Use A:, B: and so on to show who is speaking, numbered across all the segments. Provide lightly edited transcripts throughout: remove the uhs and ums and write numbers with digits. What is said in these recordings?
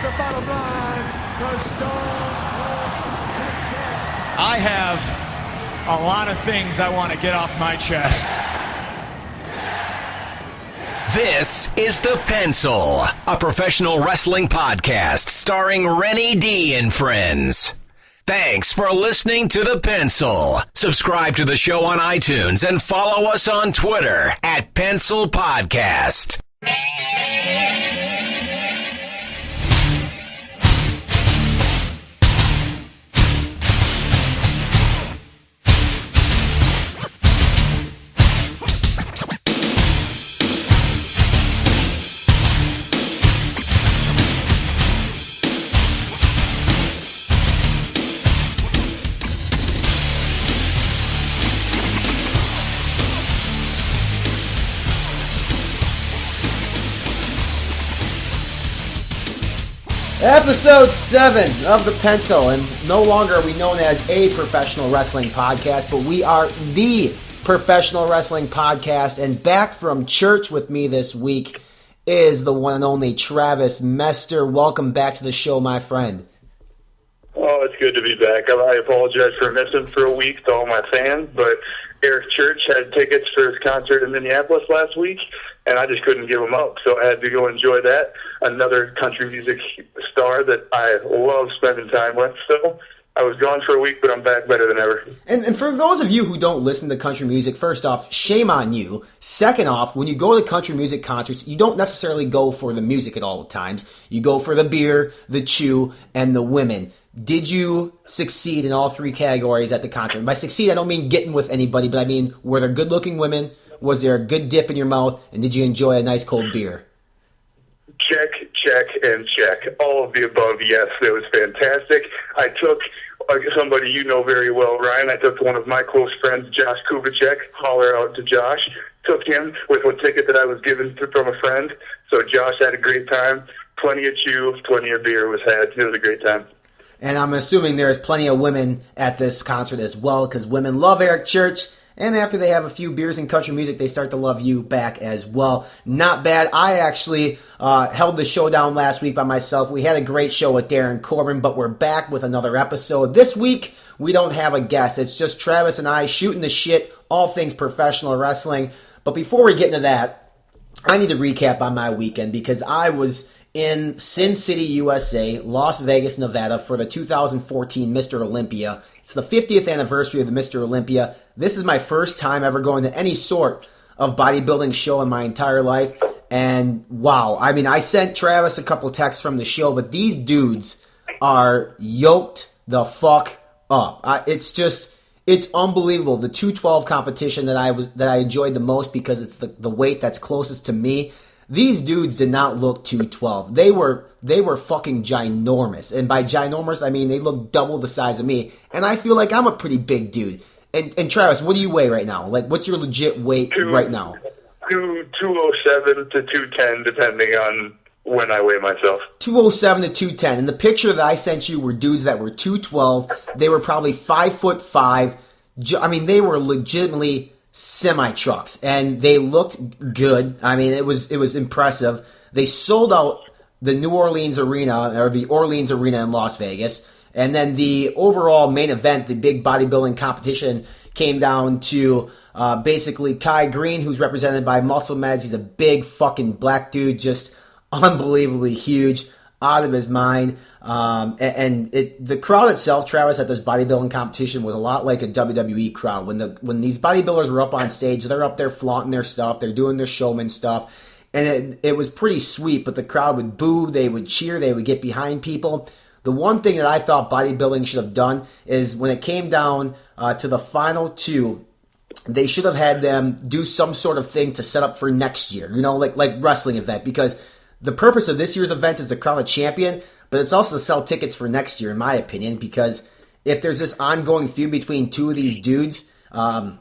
A: the bottom line for Stone Cold Simpson.
B: I have a lot of things I want to get off my chest.
C: This is The Pencil, a professional wrestling podcast starring Renny D and friends. Thanks for listening to The Pencil. Subscribe to the show on iTunes and follow us on Twitter at Pencil Podcast.
D: Episode 7 of The Pencil, and no longer are we known as a professional wrestling podcast, but we are the professional wrestling podcast, and back from church with me this week is the one and only Travis Mester. Welcome back to the show, my friend.
E: Oh, it's good to be back. I apologize for missing for a week to all my fans, but Eric Church had tickets for his concert in Minneapolis last week, and I just couldn't give them up, so I had to go enjoy that. Another country music star that I love spending time with, so I was gone for a week, but I'm back better than ever.
D: And for those of you who don't listen to country music, first off, shame on you. Second off, when you go to country music concerts, you don't necessarily go for the music at all times. You go for the beer, the chew, and the women. Did you succeed in all three categories at the concert? And by succeed, I don't mean getting with anybody, but I mean, were there good-looking women? Was there a good dip in your mouth? And did you enjoy a nice cold beer?
E: Check, check, and check. All of the above, yes. It was fantastic. I took somebody you know very well, Ryan. I took one of my close friends, Josh Kubicek. Holler out to Josh. Took him with a ticket that I was given from a friend. So Josh had a great time. Plenty of chew, plenty of beer was had. It was a great time.
D: And I'm assuming there's plenty of women at this concert as well, because women love Eric Church. And after they have a few beers and country music, they start to love you back as well. Not bad. I actually held the show down last week by myself. We had a great show with Darren Corbin, but we're back with another episode. This week, we don't have a guest. It's just Travis and I shooting the shit, all things professional wrestling. But before we get into that, I need to recap on my weekend because I was in Sin City, USA, Las Vegas, Nevada for the 2014 Mr. Olympia. It's the 50th anniversary of the Mr. Olympia. This is my first time ever going to any sort of bodybuilding show in my entire life. And wow, I mean, I sent Travis a couple texts from the show, but these dudes are yoked the fuck up. It's unbelievable. The 212 competition that I enjoyed the most because it's the weight that's closest to me. These dudes did not look 212. They were fucking ginormous. And by ginormous, I mean they look double the size of me. And I feel like I'm a pretty big dude. And Travis, what do you weigh right now? Like, what's your legit weight right now?
E: 207 to 210, depending on when I weigh myself. 207
D: to 210. And the picture that I sent you were dudes that were 212. They were probably 5'5". I mean, they were legitimately semi-trucks, and they looked good. I mean, it was impressive. They sold out the New Orleans Arena, or the Orleans Arena in Las Vegas, and then the overall main event, the big bodybuilding competition, came down to basically Kai Green, who's represented by Muscle Meds. He's a big fucking black dude, just unbelievably huge, out of his mind. The crowd itself, Travis, at this bodybuilding competition was a lot like a WWE crowd. When these bodybuilders were up on stage, they're up there flaunting their stuff, they're doing their showman stuff, and it was pretty sweet, but the crowd would boo, they would cheer, they would get behind people. The one thing that I thought bodybuilding should have done is when it came down to the final two, they should have had them do some sort of thing to set up for next year, like wrestling event, because the purpose of this year's event is to crown a champion, but it's also to sell tickets for next year, in my opinion, because if there's this ongoing feud between two of these dudes, I'm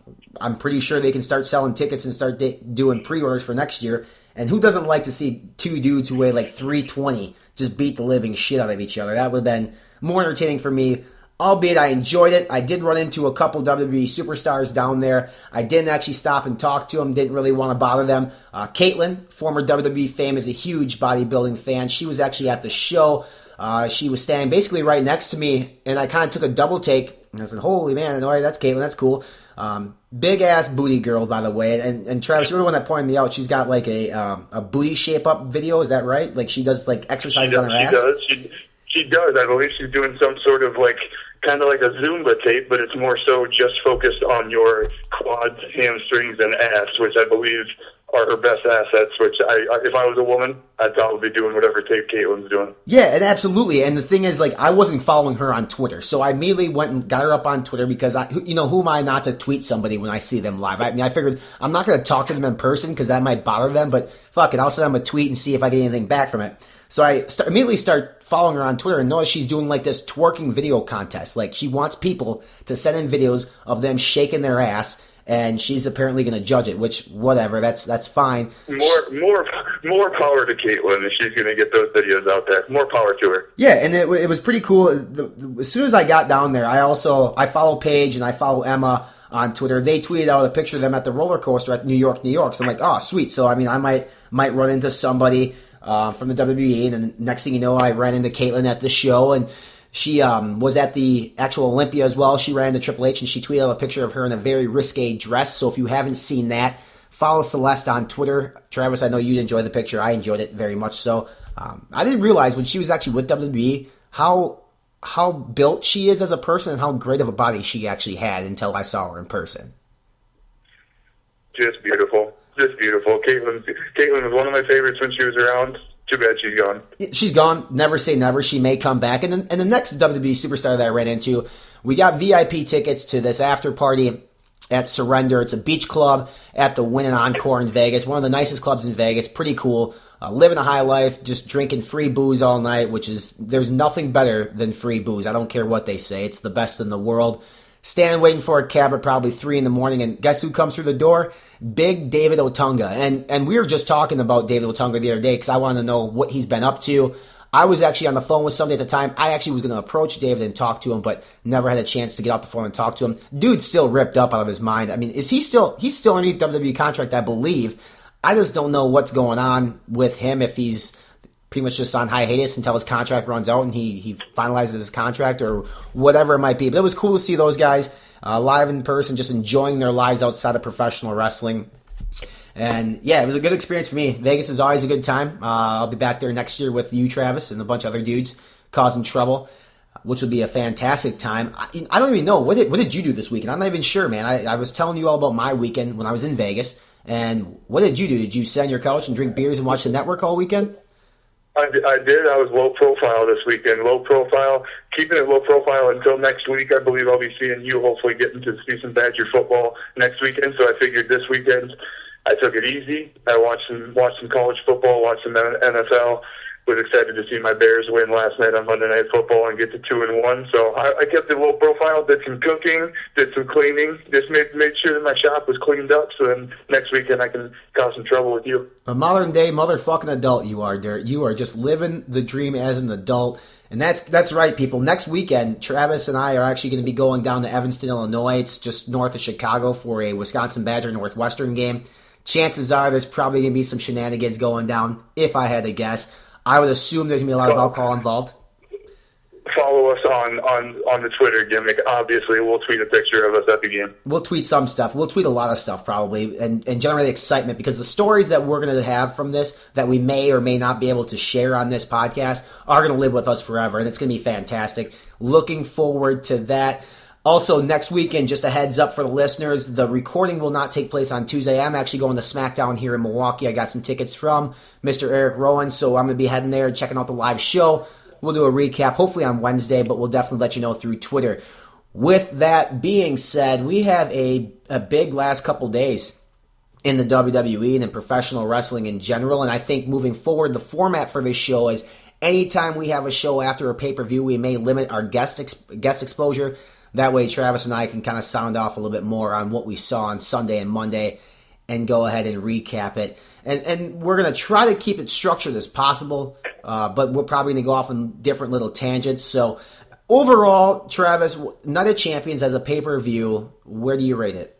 D: pretty sure they can start selling tickets and start doing pre-orders for next year. And who doesn't like to see two dudes who weigh like 320 just beat the living shit out of each other? That would have been more entertaining for me, albeit I enjoyed it. I did run into a couple WWE superstars down there. I didn't actually stop and talk to them, didn't really want to bother them. Caitlin, former WWE fame, is a huge bodybuilding fan. She was actually at the show. She was standing basically right next to me, and I kind of took a double take, and I said, holy man, all right, that's Caitlin, that's cool. Big ass booty girl, by the way. And Travis, you're the one that pointed me out. She's got like a booty shape up video. Is that right? Like she does like exercises on her ass.
E: She does. I believe she's doing some sort of like kind of like a Zumba tape, but it's more so just focused on your quads, hamstrings, and ass, which I believe are her best assets. Which if I was a woman, I'd probably be doing whatever tape Caitlin's doing.
D: Yeah, and absolutely. And the thing is, like, I wasn't following her on Twitter, so I immediately went and got her up on Twitter because who am I not to tweet somebody when I see them live? I mean, I figured I'm not going to talk to them in person because that might bother them, but fuck it, I'll send them a tweet and see if I get anything back from it. So I immediately start following her on Twitter and notice she's doing like this twerking video contest. Like she wants people to send in videos of them shaking their ass, and she's apparently going to judge it. Which whatever, that's fine.
E: More power to Caitlin if she's going to get those videos out there. More power to her.
D: Yeah, and it was pretty cool. As soon as I got down there, I follow Paige and I follow Emma on Twitter. They tweeted out a picture of them at the roller coaster at New York. So I'm like, oh sweet. So I mean, I might run into somebody from the WWE, and then next thing you know, I ran into Caitlin at the show, and she was at the actual Olympia as well. She ran into Triple H, and she tweeted out a picture of her in a very risque dress. So if you haven't seen that, follow Celeste on Twitter. Travis, I know you'd enjoy the picture. I enjoyed it very much so. I didn't realize when she was actually with WWE how built she is as a person and how great of a body she actually had until I saw her in person.
E: Just beautiful. Just beautiful. Caitlin was one of my favorites when she was around. Too bad she's gone.
D: She's gone. Never say never. She may come back. And the next WWE superstar that I ran into, we got VIP tickets to this after party at Surrender. It's a beach club at the Wynn and Encore in Vegas. One of the nicest clubs in Vegas. Pretty cool. Living a high life, just drinking free booze all night, there's nothing better than free booze. I don't care what they say. It's the best in the world. Standing waiting for a cab at probably 3 a.m, and guess who comes through the door? Big David Otunga. And we were just talking about David Otunga the other day because I wanted to know what he's been up to. I was actually on the phone with somebody at the time. I actually was going to approach David and talk to him, but never had a chance to get off the phone and talk to him. Dude's still ripped up out of his mind. I mean, he's still underneath WWE contract, I believe. I just don't know what's going on with him, if he's pretty much just on hiatus until his contract runs out and he finalizes his contract or whatever it might be. But it was cool to see those guys live in person, just enjoying their lives outside of professional wrestling. And yeah, it was a good experience for me. Vegas is always a good time. I'll be back there next year with you, Travis, and a bunch of other dudes causing trouble, which would be a fantastic time. I don't even know. What did you do this weekend? I'm not even sure, man. I was telling you all about my weekend when I was in Vegas. And what did you do? Did you sit on your couch and drink beers and watch the network all weekend?
E: I did. I was low profile this weekend. Low profile. Keeping it low profile until next week. I believe I'll be seeing you, hopefully getting to see some Badger football next weekend. So I figured this weekend I took it easy. I watched some college football, watched some NFL. Was excited to see my Bears win last night on Monday Night Football and get to 2-1. So I kept it low profile, did some cooking, did some cleaning, just made sure that my shop was cleaned up so then next weekend I can cause some trouble with you.
D: A modern day motherfucking adult you are, Dirt. You are just living the dream as an adult. And that's right, people. Next weekend, Travis and I are actually going to be going down to Evanston, Illinois. It's just north of Chicago for a Wisconsin Badger Northwestern game. Chances are there's probably going to be some shenanigans going down, if I had to guess. I would assume there's going to be a lot of alcohol involved.
E: Follow us on the Twitter gimmick. Obviously, we'll tweet a picture of us at the game.
D: We'll tweet some stuff. We'll tweet a lot of stuff probably and generate excitement because the stories that we're going to have from this that we may or may not be able to share on this podcast are going to live with us forever, and it's going to be fantastic. Looking forward to that. Also, next weekend, just a heads up for the listeners, the recording will not take place on Tuesday. I'm actually going to SmackDown here in Milwaukee. I got some tickets from Mr. Eric Rowan, so I'm going to be heading there and checking out the live show. We'll do a recap, hopefully on Wednesday, but we'll definitely let you know through Twitter. With that being said, we have a big last couple days in the WWE and in professional wrestling in general, and I think moving forward, the format for this show is anytime we have a show after a pay-per-view, we may limit our guest exposure. That way, Travis and I can kind of sound off a little bit more on what we saw on Sunday and Monday and go ahead and recap it. And we're going to try to keep it structured as possible, but we're probably going to go off on different little tangents. So overall, Travis, Night of Champions as a pay-per-view, where do you rate it?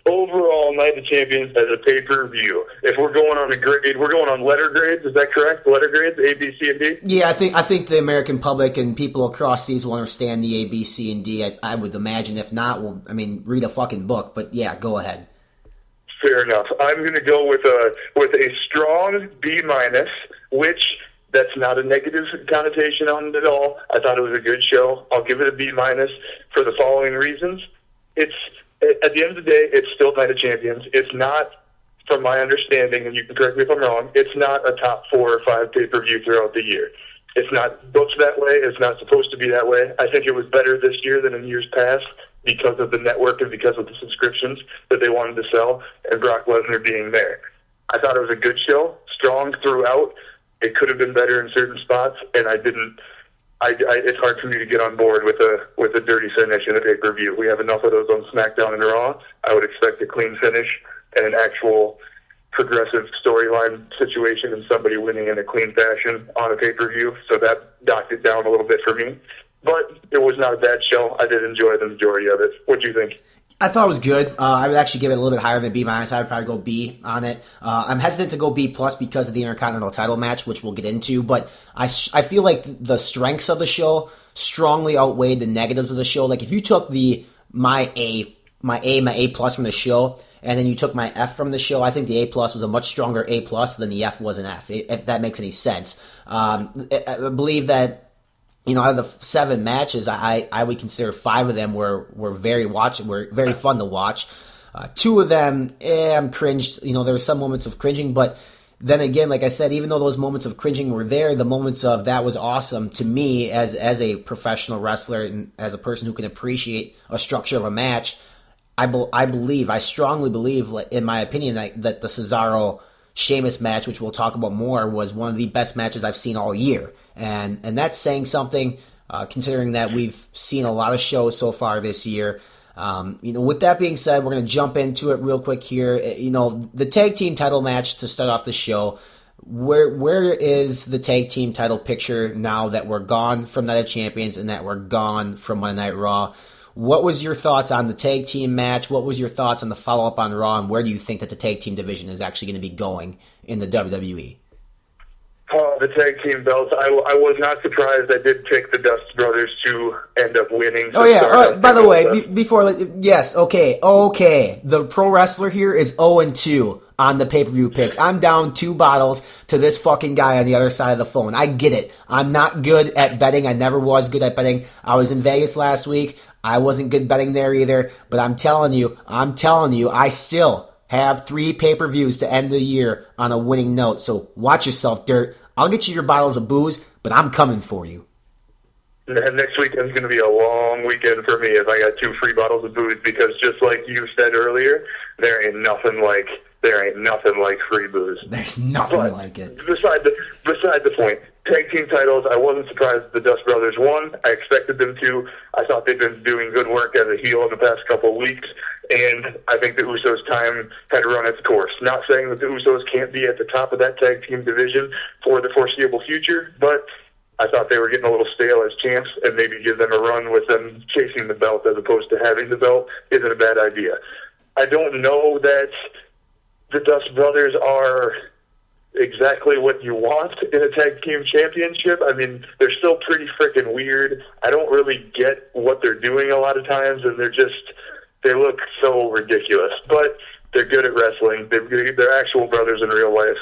E: Overall, Night of Champions as a pay-per-view. If we're going on a grade, we're going on letter grades. Is that correct? Letter grades, A, B, C, and D.
D: Yeah, I think the American public and people across seas will understand the A, B, C, and D. I would imagine. If not, well, I mean, read a fucking book. But yeah, go ahead.
E: Fair enough. I'm going to go with a strong B minus, which that's not a negative connotation on it at all. I thought it was a good show. I'll give it a B minus for the following reasons. It's at the end of the day, it's still Night of Champions. It's not, from my understanding, and you can correct me if I'm wrong, it's not a top 4 or 5 pay-per-view throughout the year. It's not booked that way. It's not supposed to be that way. I think it was better this year than in years past because of the network and because of the subscriptions that they wanted to sell and Brock Lesnar being there. I thought it was a good show, strong throughout. It could have been better in certain spots, and it's hard for me to get on board with a dirty finish in a pay-per-view. We have enough of those on SmackDown and Raw. I would expect a clean finish and an actual progressive storyline situation and somebody winning in a clean fashion on a pay-per-view. So that docked it down a little bit for me. But it was not a bad show. I did enjoy the majority of it. What do you think?
D: I thought it was good. I would actually give it a little bit higher than B minus. I would probably go B on it. I'm hesitant to go B plus because of the Intercontinental title match, which we'll get into. But I feel like the strengths of the show strongly outweighed the negatives of the show. Like if you took my A plus from the show, and then you took my F from the show, I think the A plus was a much stronger A plus than the F was an F. If that makes any sense. I believe that. Out of the 7 matches, I would consider 5 of them were very fun to watch. 2 of them, I'm cringed. There were some moments of cringing, but then again, like I said, even though those moments of cringing were there, the moments of that was awesome to me as a professional wrestler and as a person who can appreciate a structure of a match. I strongly believe, in my opinion, that the Cesaro Sheamus match, which we'll talk about more, was one of the best matches I've seen all year. And that's saying something, considering that we've seen a lot of shows so far this year. With that being said, we're going to jump into it real quick here. The tag team title match to start off the show. Where is the tag team title picture now that we're gone from Night of Champions and that we're gone from Monday Night Raw? What was your thoughts on the tag team match? What was your thoughts on the follow-up on Raw? And where do you think that the tag team division is actually going to be going in the WWE?
E: The tag team belts. I was not surprised. I did pick the Dust Brothers to end up winning.
D: Oh, yeah. By the way, yes, okay. The pro wrestler here is 0-2 on the pay-per-view picks. I'm down 2 bottles to this fucking guy on the other side of the phone. I get it. I'm not good at betting. I never was good at betting. I was in Vegas last week. I wasn't good betting there either. But I'm telling you, I still have 3 pay-per-views to end the year on a winning note. So watch yourself, Dirt. I'll get you your bottles of booze, but I'm coming for you.
E: And next weekend's going to be a long weekend for me if I got 2 free bottles of booze, because just like you said earlier, there ain't nothing like free booze.
D: There's nothing like it.
E: Beside the point, tag team titles, I wasn't surprised the Dust Brothers won. I expected them to. I thought they'd been doing good work as a heel in the past couple of weeks, and I think the Usos' time had run its course. Not saying that the Usos can't be at the top of that tag team division for the foreseeable future, but I thought they were getting a little stale as champs, and maybe give them a run with them chasing the belt as opposed to having the belt isn't a bad idea. I don't know that the Dust Brothers are exactly what you want in a tag team championship. I mean, they're still pretty freaking weird. I don't really get what they're doing a lot of times, and they look so ridiculous. But they're good at wrestling. They're actual brothers in real life.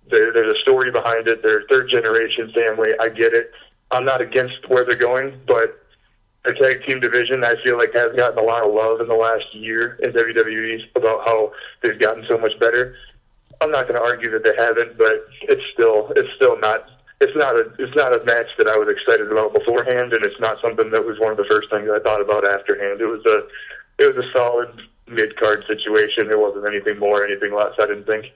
E: There's a story behind it. They're third-generation family. I get it. I'm not against where they're going, but the tag team division, I feel like, has gotten a lot of love in the last year in WWE about how they've gotten so much better. I'm not going to argue that they haven't, but it's not a match that I was excited about beforehand, and it's not something that was one of the first things I thought about afterhand. It was a solid mid-card situation. There wasn't anything more, anything less, I didn't think.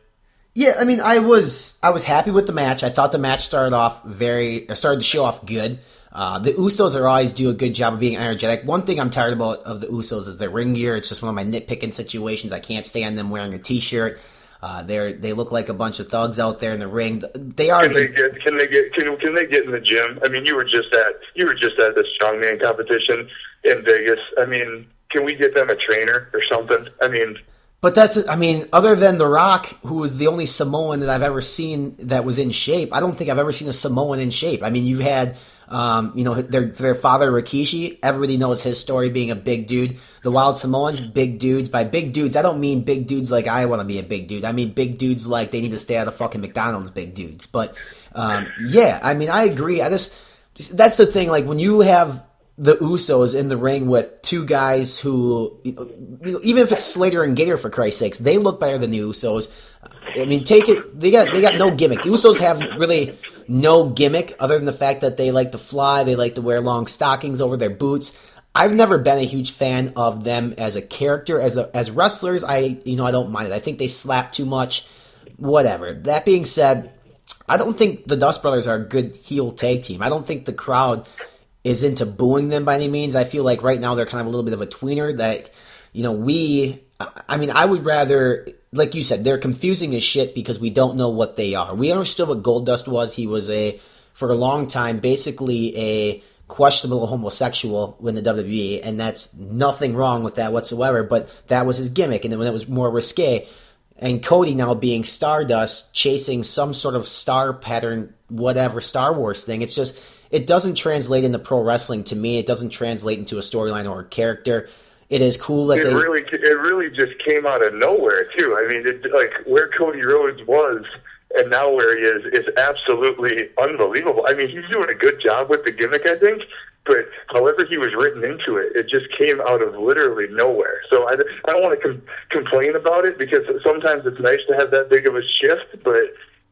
D: Yeah, I mean, I was happy with the match. I thought the match started the show off good. The Usos always do a good job of being energetic. One thing I'm tired about of the Usos is their ring gear. It's just one of my nitpicking situations. I can't stand them wearing a t-shirt. They look like a bunch of thugs out there in the ring. They are.
E: Can they get in the gym? I mean, you were just at the strongman competition in Vegas. I mean, can we get them a trainer or something? I mean.
D: But other than The Rock, who was the only Samoan that I've ever seen that was in shape, I don't think I've ever seen a Samoan in shape. I mean, you had, their father, Rikishi. Everybody knows his story being a big dude. The Wild Samoans, big dudes. By big dudes, I don't mean big dudes like I want to be a big dude. I mean big dudes like they need to stay out of fucking McDonald's big dudes. But, I agree. That's the thing, like, when you have the Usos in the ring with two guys who, even if it's Slater and Gator, for Christ's sakes, they look better than the Usos. I mean, they got no gimmick. The Usos have really no gimmick other than the fact that they like to fly, they like to wear long stockings over their boots. I've never been a huge fan of them as a character. As wrestlers, I don't mind it. I think they slap too much. Whatever. That being said, I don't think the Dust Brothers are a good heel tag team. I don't think the crowd is into booing them by any means. I feel like right now they're kind of a little bit of a tweener that, I would rather, like you said, they're confusing as shit because we don't know what they are. We understood what Goldust was. He was for a long time, basically a questionable homosexual in the WWE, and that's nothing wrong with that whatsoever, but that was his gimmick, and then when it was more risque, and Cody now being Stardust, chasing some sort of star pattern, whatever, Star Wars thing, it's just, it doesn't translate into pro wrestling to me. It doesn't translate into a storyline or a character. It is cool that
E: it really just came out of nowhere too. I mean, like where Cody Rhodes was and now where he is absolutely unbelievable. I mean, he's doing a good job with the gimmick, I think, but however he was written into it, it just came out of literally nowhere. So I don't want to complain about it because sometimes it's nice to have that big of a shift, but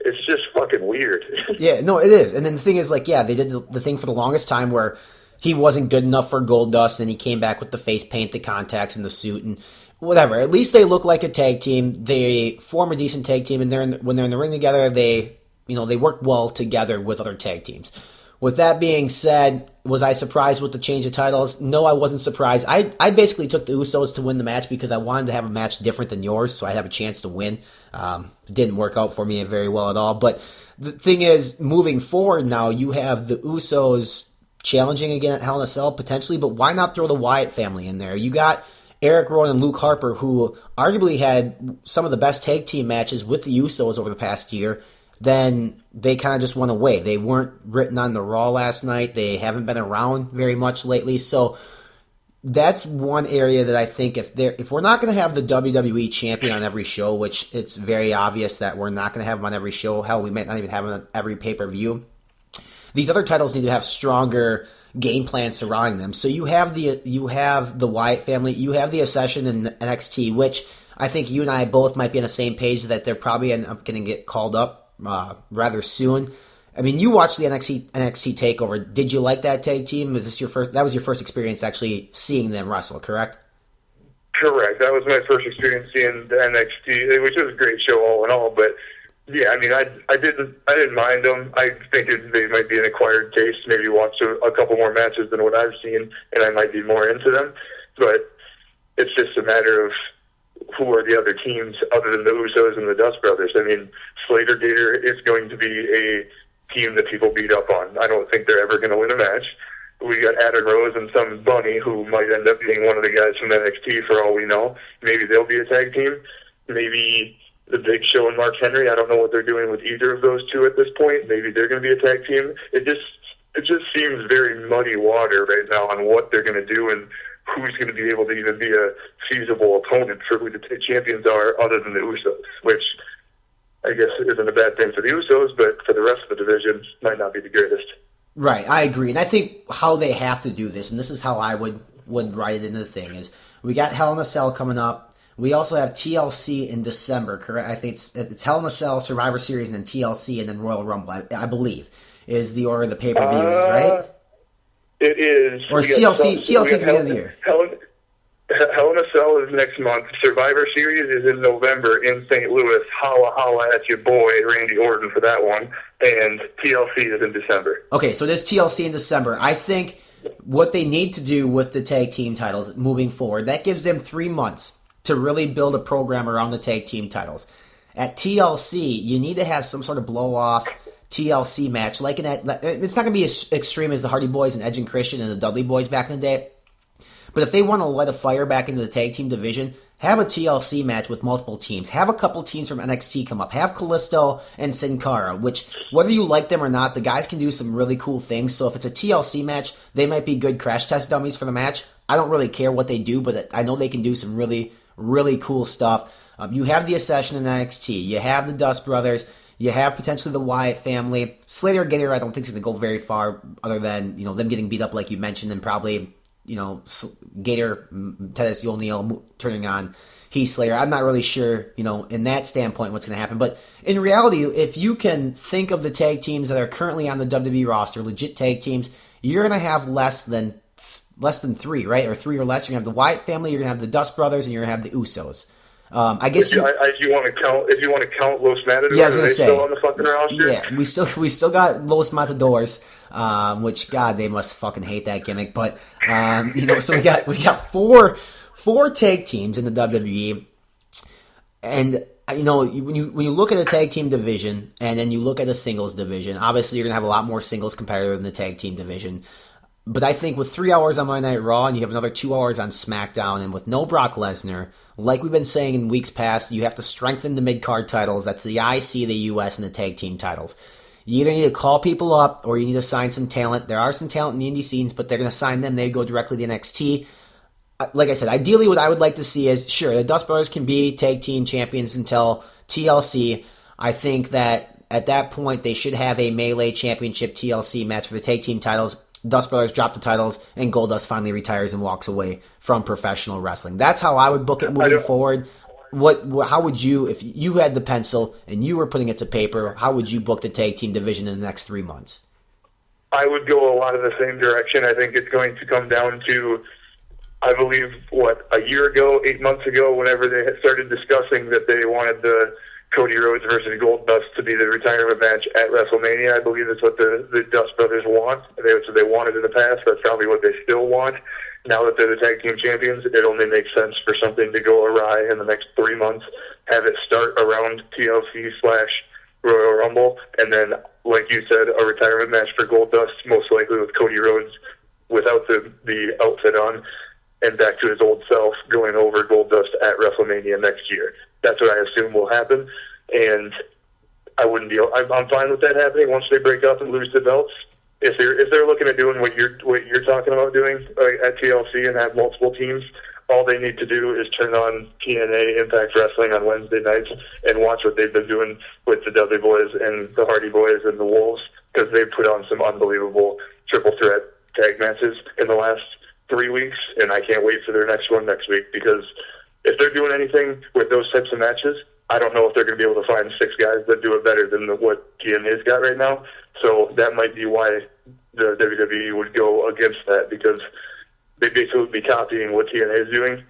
E: it's just fucking weird.
D: Yeah, no, it is. And then the thing is, like, they did the thing for the longest time where he wasn't good enough for Goldust, and he came back with the face paint, the contacts, and the suit, and whatever. At least they look like a tag team. They form a decent tag team, and when they're in the ring together, they work well together with other tag teams. With that being said, was I surprised with the change of titles? No, I wasn't surprised. I basically took the Usos to win the match because I wanted to have a match different than yours, so I'd have a chance to win. It didn't work out for me very well at all. But the thing is, moving forward now, you have the Usos challenging again at Hell in a Cell, potentially, but why not throw the Wyatt family in there? You got Eric Rowan and Luke Harper, who arguably had some of the best tag team matches with the Usos over the past year. Then they kind of just went away. They weren't written on the Raw last night. They haven't been around very much lately. So that's one area that I think if we're not going to have the WWE champion on every show, which it's very obvious that we're not going to have him on every show. Hell, we might not even have him on every pay-per-view. These other titles need to have stronger game plans surrounding them. So you have the Wyatt family, you have the Accession in NXT, which I think you and I both might be on the same page that they're probably going to get called up rather soon. I mean, you watched the NXT Takeover. Did you like that tag team? Was this your first? That was your first experience actually seeing them wrestle, correct?
E: Correct. That was my first experience seeing the NXT, which was a great show all in all. But yeah, I mean, I didn't mind them. I think they might be an acquired taste. Maybe watch a couple more matches than what I've seen, and I might be more into them. But it's just a matter of who are the other teams other than the Usos and the Dust Brothers. I mean, Slater Gator is going to be a team that people beat up on. I don't think they're ever going to win a match. We got Adam Rose and some bunny who might end up being one of the guys from NXT for all we know. Maybe they'll be a tag team. Maybe the Big Show and Mark Henry. I don't know what they're doing with either of those two at this point. Maybe they're going to be a tag team. It just seems very muddy water right now on what they're going to do and who's going to be able to even be a feasible opponent for who the champions are other than the Usos, which I guess isn't a bad thing for the Usos, but for the rest of the division, might not be the greatest.
D: Right, I agree. And I think how they have to do this, and this is how I would write it into the thing, is we got Hell in a Cell coming up. We also have TLC in December, correct? I think it's Hell in a Cell, Survivor Series, and then TLC, and then Royal Rumble, I believe, is the order of the pay-per-views, right?
E: It is.
D: Or is TLC at the beginning of the year?
E: Hell in a Cell is next month. Survivor Series is in November in St. Louis. Holla, holla at your boy, Randy Orton, for that one. And TLC is in December.
D: Okay, so this TLC in December. I think what they need to do with the tag team titles moving forward, that gives them 3 months to really build a program around the tag team titles. at TLC, you need to have some sort of blow-off TLC match. Like it's not going to be as extreme as the Hardy Boys and Edge and Christian and the Dudley Boys back in the day. But if they want to light a fire back into the tag team division, have a TLC match with multiple teams. Have a couple teams from NXT come up. Have Kalisto and Sin Cara, which, whether you like them or not, the guys can do some really cool things. So if it's a TLC match, they might be good crash test dummies for the match. I don't really care what they do, but I know they can do some really, really cool stuff. You have the Accession in NXT. You have the Dust Brothers. You have potentially the Wyatt family. Slater Gator, I don't think is going to go very far, other than them getting beat up like you mentioned, and probably Gator, Teddy O'Neill turning on Heath Slater. I'm not really sure, in that standpoint what's going to happen. But in reality, if you can think of the tag teams that are currently on the WWE roster, legit tag teams, you're going to have less than three, right? Or three or less. You're going to have the Wyatt family, you're going to have the Dust Brothers, and you're going to have the Usos. I guess
E: if you want to count Los Matadors,
D: yeah, I was going to say,
E: still on the fucking roster?
D: Yeah, we still got Los Matadors, which God, they must fucking hate that gimmick. But so we got four tag teams in the WWE, and when you look at a tag team division and then you look at a singles division, obviously you're gonna have a lot more singles competitor than the tag team division. But I think with 3 hours on Monday Night Raw and you have another 2 hours on SmackDown, and with no Brock Lesnar, like we've been saying in weeks past, you have to strengthen the mid-card titles. That's the IC, the US, and the tag team titles. You either need to call people up or you need to sign some talent. There are some talent in the indie scenes, but they're going to sign them. They go directly to NXT. Like I said, ideally what I would like to see is, sure, the Dust Brothers can be tag team champions until TLC. I think that at that point they should have a Melee Championship TLC match for the tag team titles. Dust Brothers drop the titles, and Goldust finally retires and walks away from professional wrestling. That's how I would book it moving forward. How would you, if you had the pencil and you were putting it to paper, how would you book the tag team division in the next 3 months?
E: I would go a lot of the same direction. I think it's going to come down to, I believe, a year ago, 8 months ago, whenever they had started discussing that they wanted the Cody Rhodes versus Goldust to be the retirement match at WrestleMania. I believe that's what the Dust Brothers want. That's what they wanted in the past. That's probably what they still want. Now that they're the tag team champions, it only makes sense for something to go awry in the next 3 months. Have it start around TLC/Royal Rumble, and then, like you said, a retirement match for Goldust, most likely with Cody Rhodes without the outfit on, and back to his old self, going over Goldust at WrestleMania next year. That's what I assume will happen, and I'm fine with that happening once they break up and lose the belts. If they're looking at doing what you're talking about doing at TLC and have multiple teams, all they need to do is turn on TNA Impact Wrestling on Wednesday nights and watch what they've been doing with the Dudley Boys and the Hardy Boys and the Wolves, because they put on some unbelievable triple threat tag matches in the last 3 weeks, and I can't wait for their next one next week, because if they're doing anything with those types of matches, I don't know if they're going to be able to find 6 guys that do it better than what TNA's got right now. So that might be why the WWE would go against that, because they basically would be copying what TNA is doing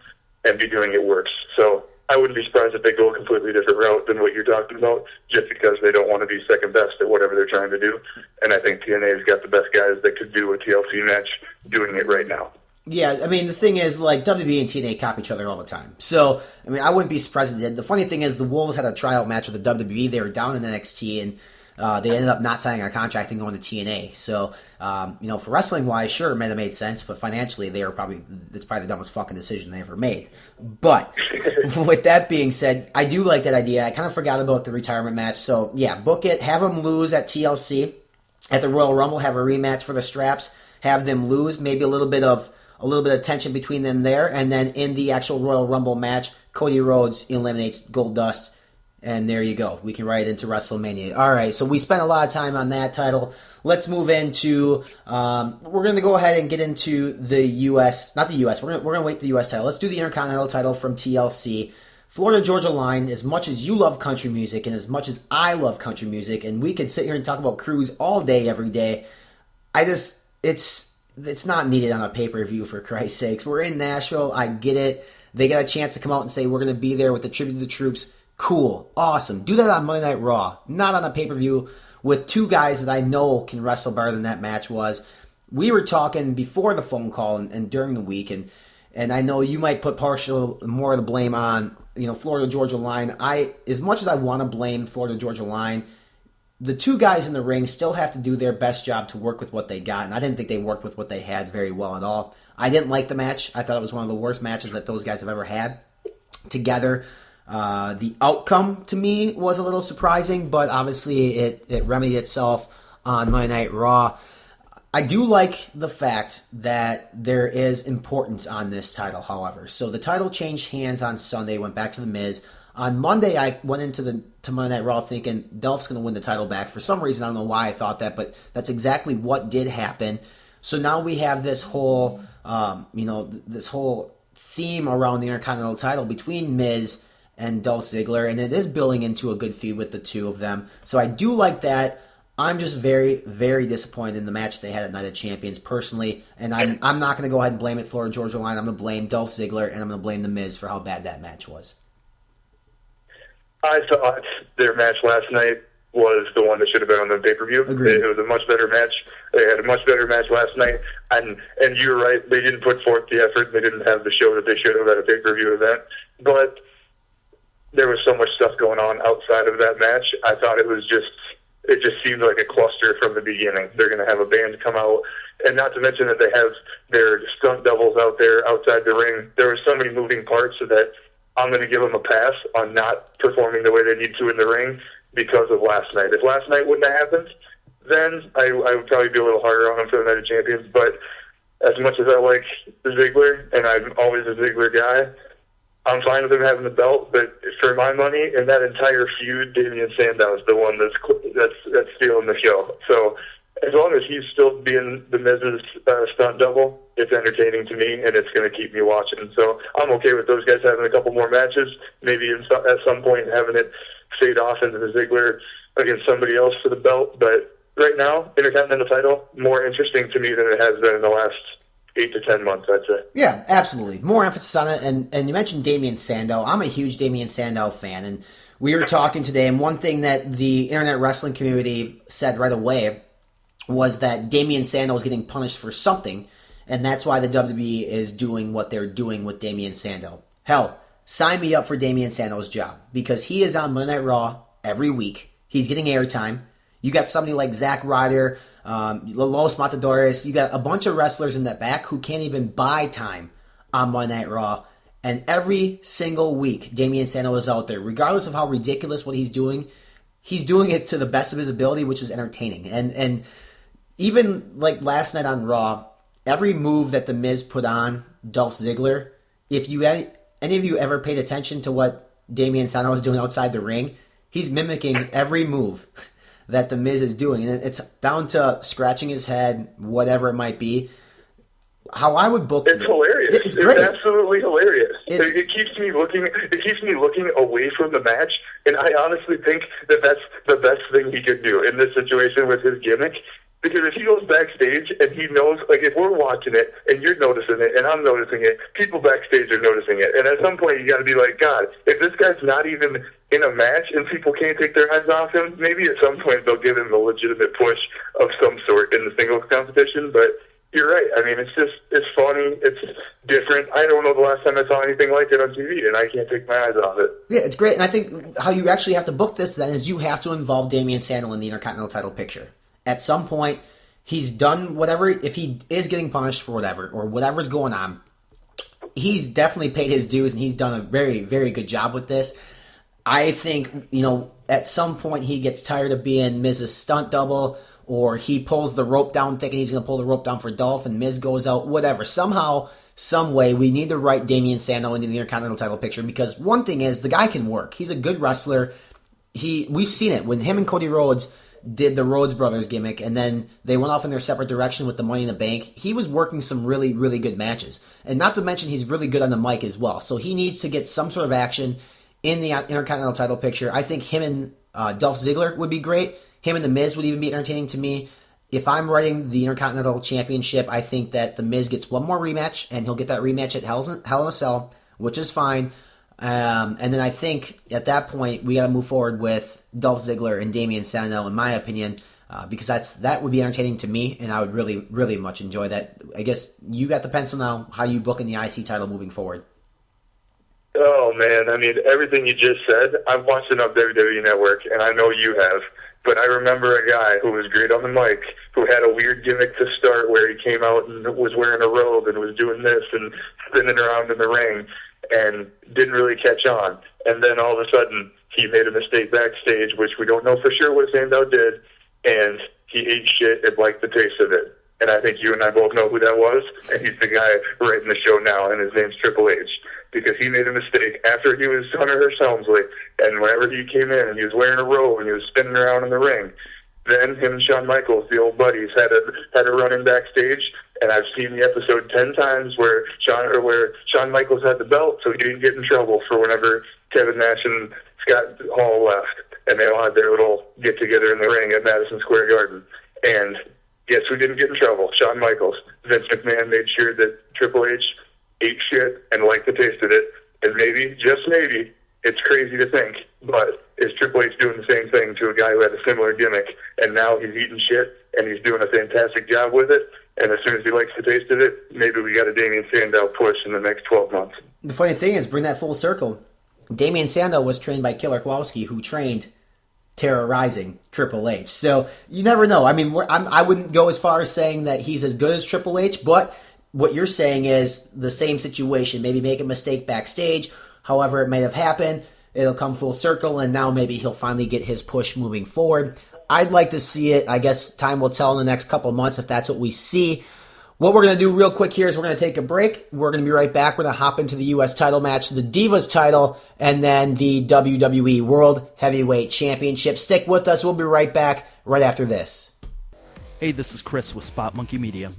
E: and be doing it worse. So I wouldn't be surprised if they go a completely different route than what you're talking about, just because they don't want to be second best at whatever they're trying to do. And I think TNA's got the best guys that could do a TLC match doing it right now.
D: Yeah, I mean, the thing is, like, WWE and TNA copy each other all the time. So, I mean, I wouldn't be surprised if they did. The funny thing is, the Wolves had a tryout match with the WWE. They were down in NXT, and they ended up not signing a contract and going to TNA. So, for wrestling-wise, sure, it might have made sense, but financially, it's probably the dumbest fucking decision they ever made. But, with that being said, I do like that idea. I kind of forgot about the retirement match. So, yeah, book it. Have them lose at TLC. At the Royal Rumble, have a rematch for the straps. Have them lose. Maybe a little bit of tension between them there, and then in the actual Royal Rumble match, Cody Rhodes eliminates Goldust, and there you go. We can write it into WrestleMania. All right, so we spent a lot of time on that title. Let's move into, we're going to go ahead and get into the U.S., not the U.S., we're going to wait the U.S. title. Let's do the Intercontinental title from TLC. Florida Georgia Line, as much as you love country music and as much as I love country music, and we can sit here and talk about Cruise all day, every day, it's not needed on a pay-per-view, for Christ's sakes. We're in Nashville. I get it. They got a chance to come out and say, we're going to be there with the tribute to the troops. Cool. Awesome. Do that on Monday Night Raw, not on a pay-per-view with 2 guys that I know can wrestle better than that match was. We were talking before the phone call and during the week, and I know you might put more of the blame on Florida Georgia Line. As much as I want to blame Florida Georgia Line, the two guys in the ring still have to do their best job to work with what they got, and I didn't think they worked with what they had very well at all. I didn't like the match. I thought it was one of the worst matches that those guys have ever had together. The outcome to me was a little surprising, but obviously it remedied itself on Monday Night Raw. I do like the fact that there is importance on this title, however. So the title changed hands on Sunday, went back to The Miz. On Monday, I went into Monday Night Raw thinking Dolph's going to win the title back. For some reason, I don't know why I thought that, but that's exactly what did happen. So now we have this whole, this whole theme around the Intercontinental title between Miz and Dolph Ziggler, and it is building into a good feud with the two of them. So I do like that. I'm just very, very disappointed in the match they had at Night of Champions personally, and I'm not going to go ahead and blame it Florida Georgia Line. I'm going to blame Dolph Ziggler, and I'm going to blame The Miz for how bad that match was.
E: I thought their match last night was the one that should have been on the pay-per-view.
D: Agreed.
E: It was a much better match. They had a much better match last night, and you're right, they didn't put forth the effort. They didn't have the show that they should have at a pay-per-view event, but there was so much stuff going on outside of that match. I thought it just seemed like a cluster from the beginning. They're going to have a band come out, and not to mention that they have their stunt doubles out there outside the ring. There were so many moving parts that I'm going to give them a pass on not performing the way they need to in the ring because of last night. If last night wouldn't have happened, then I would probably be a little harder on them for the Night of Champions. But as much as I like Ziggler, and I'm always a Ziggler guy, I'm fine with him having the belt. But for my money, in that entire feud, Damian Sandow is the one that's stealing the show. So as long as he's still being the Miz's stunt double, it's entertaining to me, and it's going to keep me watching. So I'm okay with those guys having a couple more matches, maybe at some point having it fade off into the Ziggler against somebody else for the belt. But right now, Intercontinental title, more interesting to me than it has been in the last 8 to 10 months, I'd say.
D: Yeah, absolutely. More emphasis on it. And you mentioned Damian Sandow. I'm a huge Damian Sandow fan, and we were talking today, and one thing that the internet wrestling community said right away was that Damian Sandow was getting punished for something, and that's why the WWE is doing what they're doing with Damian Sandow. Hell, sign me up for Damian Sandow's job, because he is on Monday Night Raw every week. He's getting airtime. You got somebody like Zack Ryder, Los Matadores. You got a bunch of wrestlers in that back who can't even buy time on Monday Night Raw. And every single week, Damian Sandow is out there. Regardless of how ridiculous what he's doing it to the best of his ability, which is entertaining. And even like last night on Raw, every move that The Miz put on Dolph Ziggler, if any of you ever paid attention to what Damian Sandow was doing outside the ring, he's mimicking every move that The Miz is doing. And it's down to scratching his head, whatever it might be. How I would book
E: it's hilarious.
D: It's great.
E: It's absolutely hilarious. It keeps me looking away from the match, and I honestly think that that's the best thing he could do in this situation with his gimmick. Because if he goes backstage and he knows, like if we're watching it and you're noticing it and I'm noticing it, people backstage are noticing it. And at some point you got to be like, God, if this guy's not even in a match and people can't take their eyes off him, maybe at some point they'll give him a legitimate push of some sort in the singles competition. But you're right. I mean, it's funny. It's different. I don't know the last time I saw anything like it on TV, and I can't take my eyes off it.
D: Yeah, it's great. And I think how you actually have to book this then is you have to involve Damian Sandow in the Intercontinental title picture. At some point, he's done whatever, if he is getting punished for whatever, or whatever's going on, he's definitely paid his dues, and he's done a very, very good job with this. I think, at some point he gets tired of being Miz's stunt double, or he pulls the rope down thinking he's going to pull the rope down for Dolph, and Miz goes out, whatever. Somehow, some way, we need to write Damian Sandow into the Intercontinental title picture, because one thing is, the guy can work. He's a good wrestler. We've seen it. When him and Cody Rhodes did the Rhodes Brothers gimmick, and then they went off in their separate direction with the Money in the Bank, he was working some really, really good matches. And not to mention, he's really good on the mic as well. So he needs to get some sort of action in the Intercontinental title picture. I think him and Dolph Ziggler would be great. Him and The Miz would even be entertaining to me. If I'm writing the Intercontinental Championship, I think that The Miz gets one more rematch, and he'll get that rematch at Hell in a Cell, which is fine. And then I think at that point we got to move forward with Dolph Ziggler and Damian Sandow, in my opinion, because that would be entertaining to me, and I would really, really much enjoy that. I guess you got the pencil now. How you booking the IC title moving forward?
E: Oh, man. I mean, everything you just said, I'm watching up WWE Network, and I know you have. But I remember a guy who was great on the mic, who had a weird gimmick to start where he came out and was wearing a robe and was doing this and spinning around in the ring and didn't really catch on. And then all of a sudden, he made a mistake backstage, which we don't know for sure what Sandow did, and he ate shit and liked the taste of it. And I think you and I both know who that was, and he's the guy writing the show now, and his name's Triple H. Because he made a mistake after he was Hunter Hearst Helmsley, and whenever he came in and he was wearing a robe and he was spinning around in the ring, then him and Shawn Michaels, the old buddies, had a run in backstage, and I've seen the episode 10 times where Shawn Michaels had the belt, so he didn't get in trouble for whenever Kevin Nash and Scott Hall left, and they all had their little get together in the ring at Madison Square Garden. And guess who didn't get in trouble? Shawn Michaels. Vince McMahon made sure that Triple H ate shit and liked the taste of it. And maybe, just maybe, it's crazy to think, but is Triple H doing the same thing to a guy who had a similar gimmick, and now he's eating shit, and he's doing a fantastic job with it, and as soon as he likes the taste of it, maybe we got a Damien Sandow push in the next 12 months.
D: The funny thing is, bring that full circle. Damien Sandow was trained by Killer Kowalski, who trained terrorizing Triple H. So you never know. I mean, I wouldn't go as far as saying that he's as good as Triple H, but what you're saying is the same situation. Maybe make a mistake backstage. However it may have happened, it'll come full circle, and now maybe he'll finally get his push moving forward. I'd like to see it. I guess time will tell in the next couple of months if that's what we see. What we're going to do real quick here is we're going to take a break. We're going to be right back. We're going to hop into the U.S. title match, the Divas title, and then the WWE World Heavyweight Championship. Stick with us. We'll be right back right after this.
F: Hey, this is Chris with Spot Monkey Media.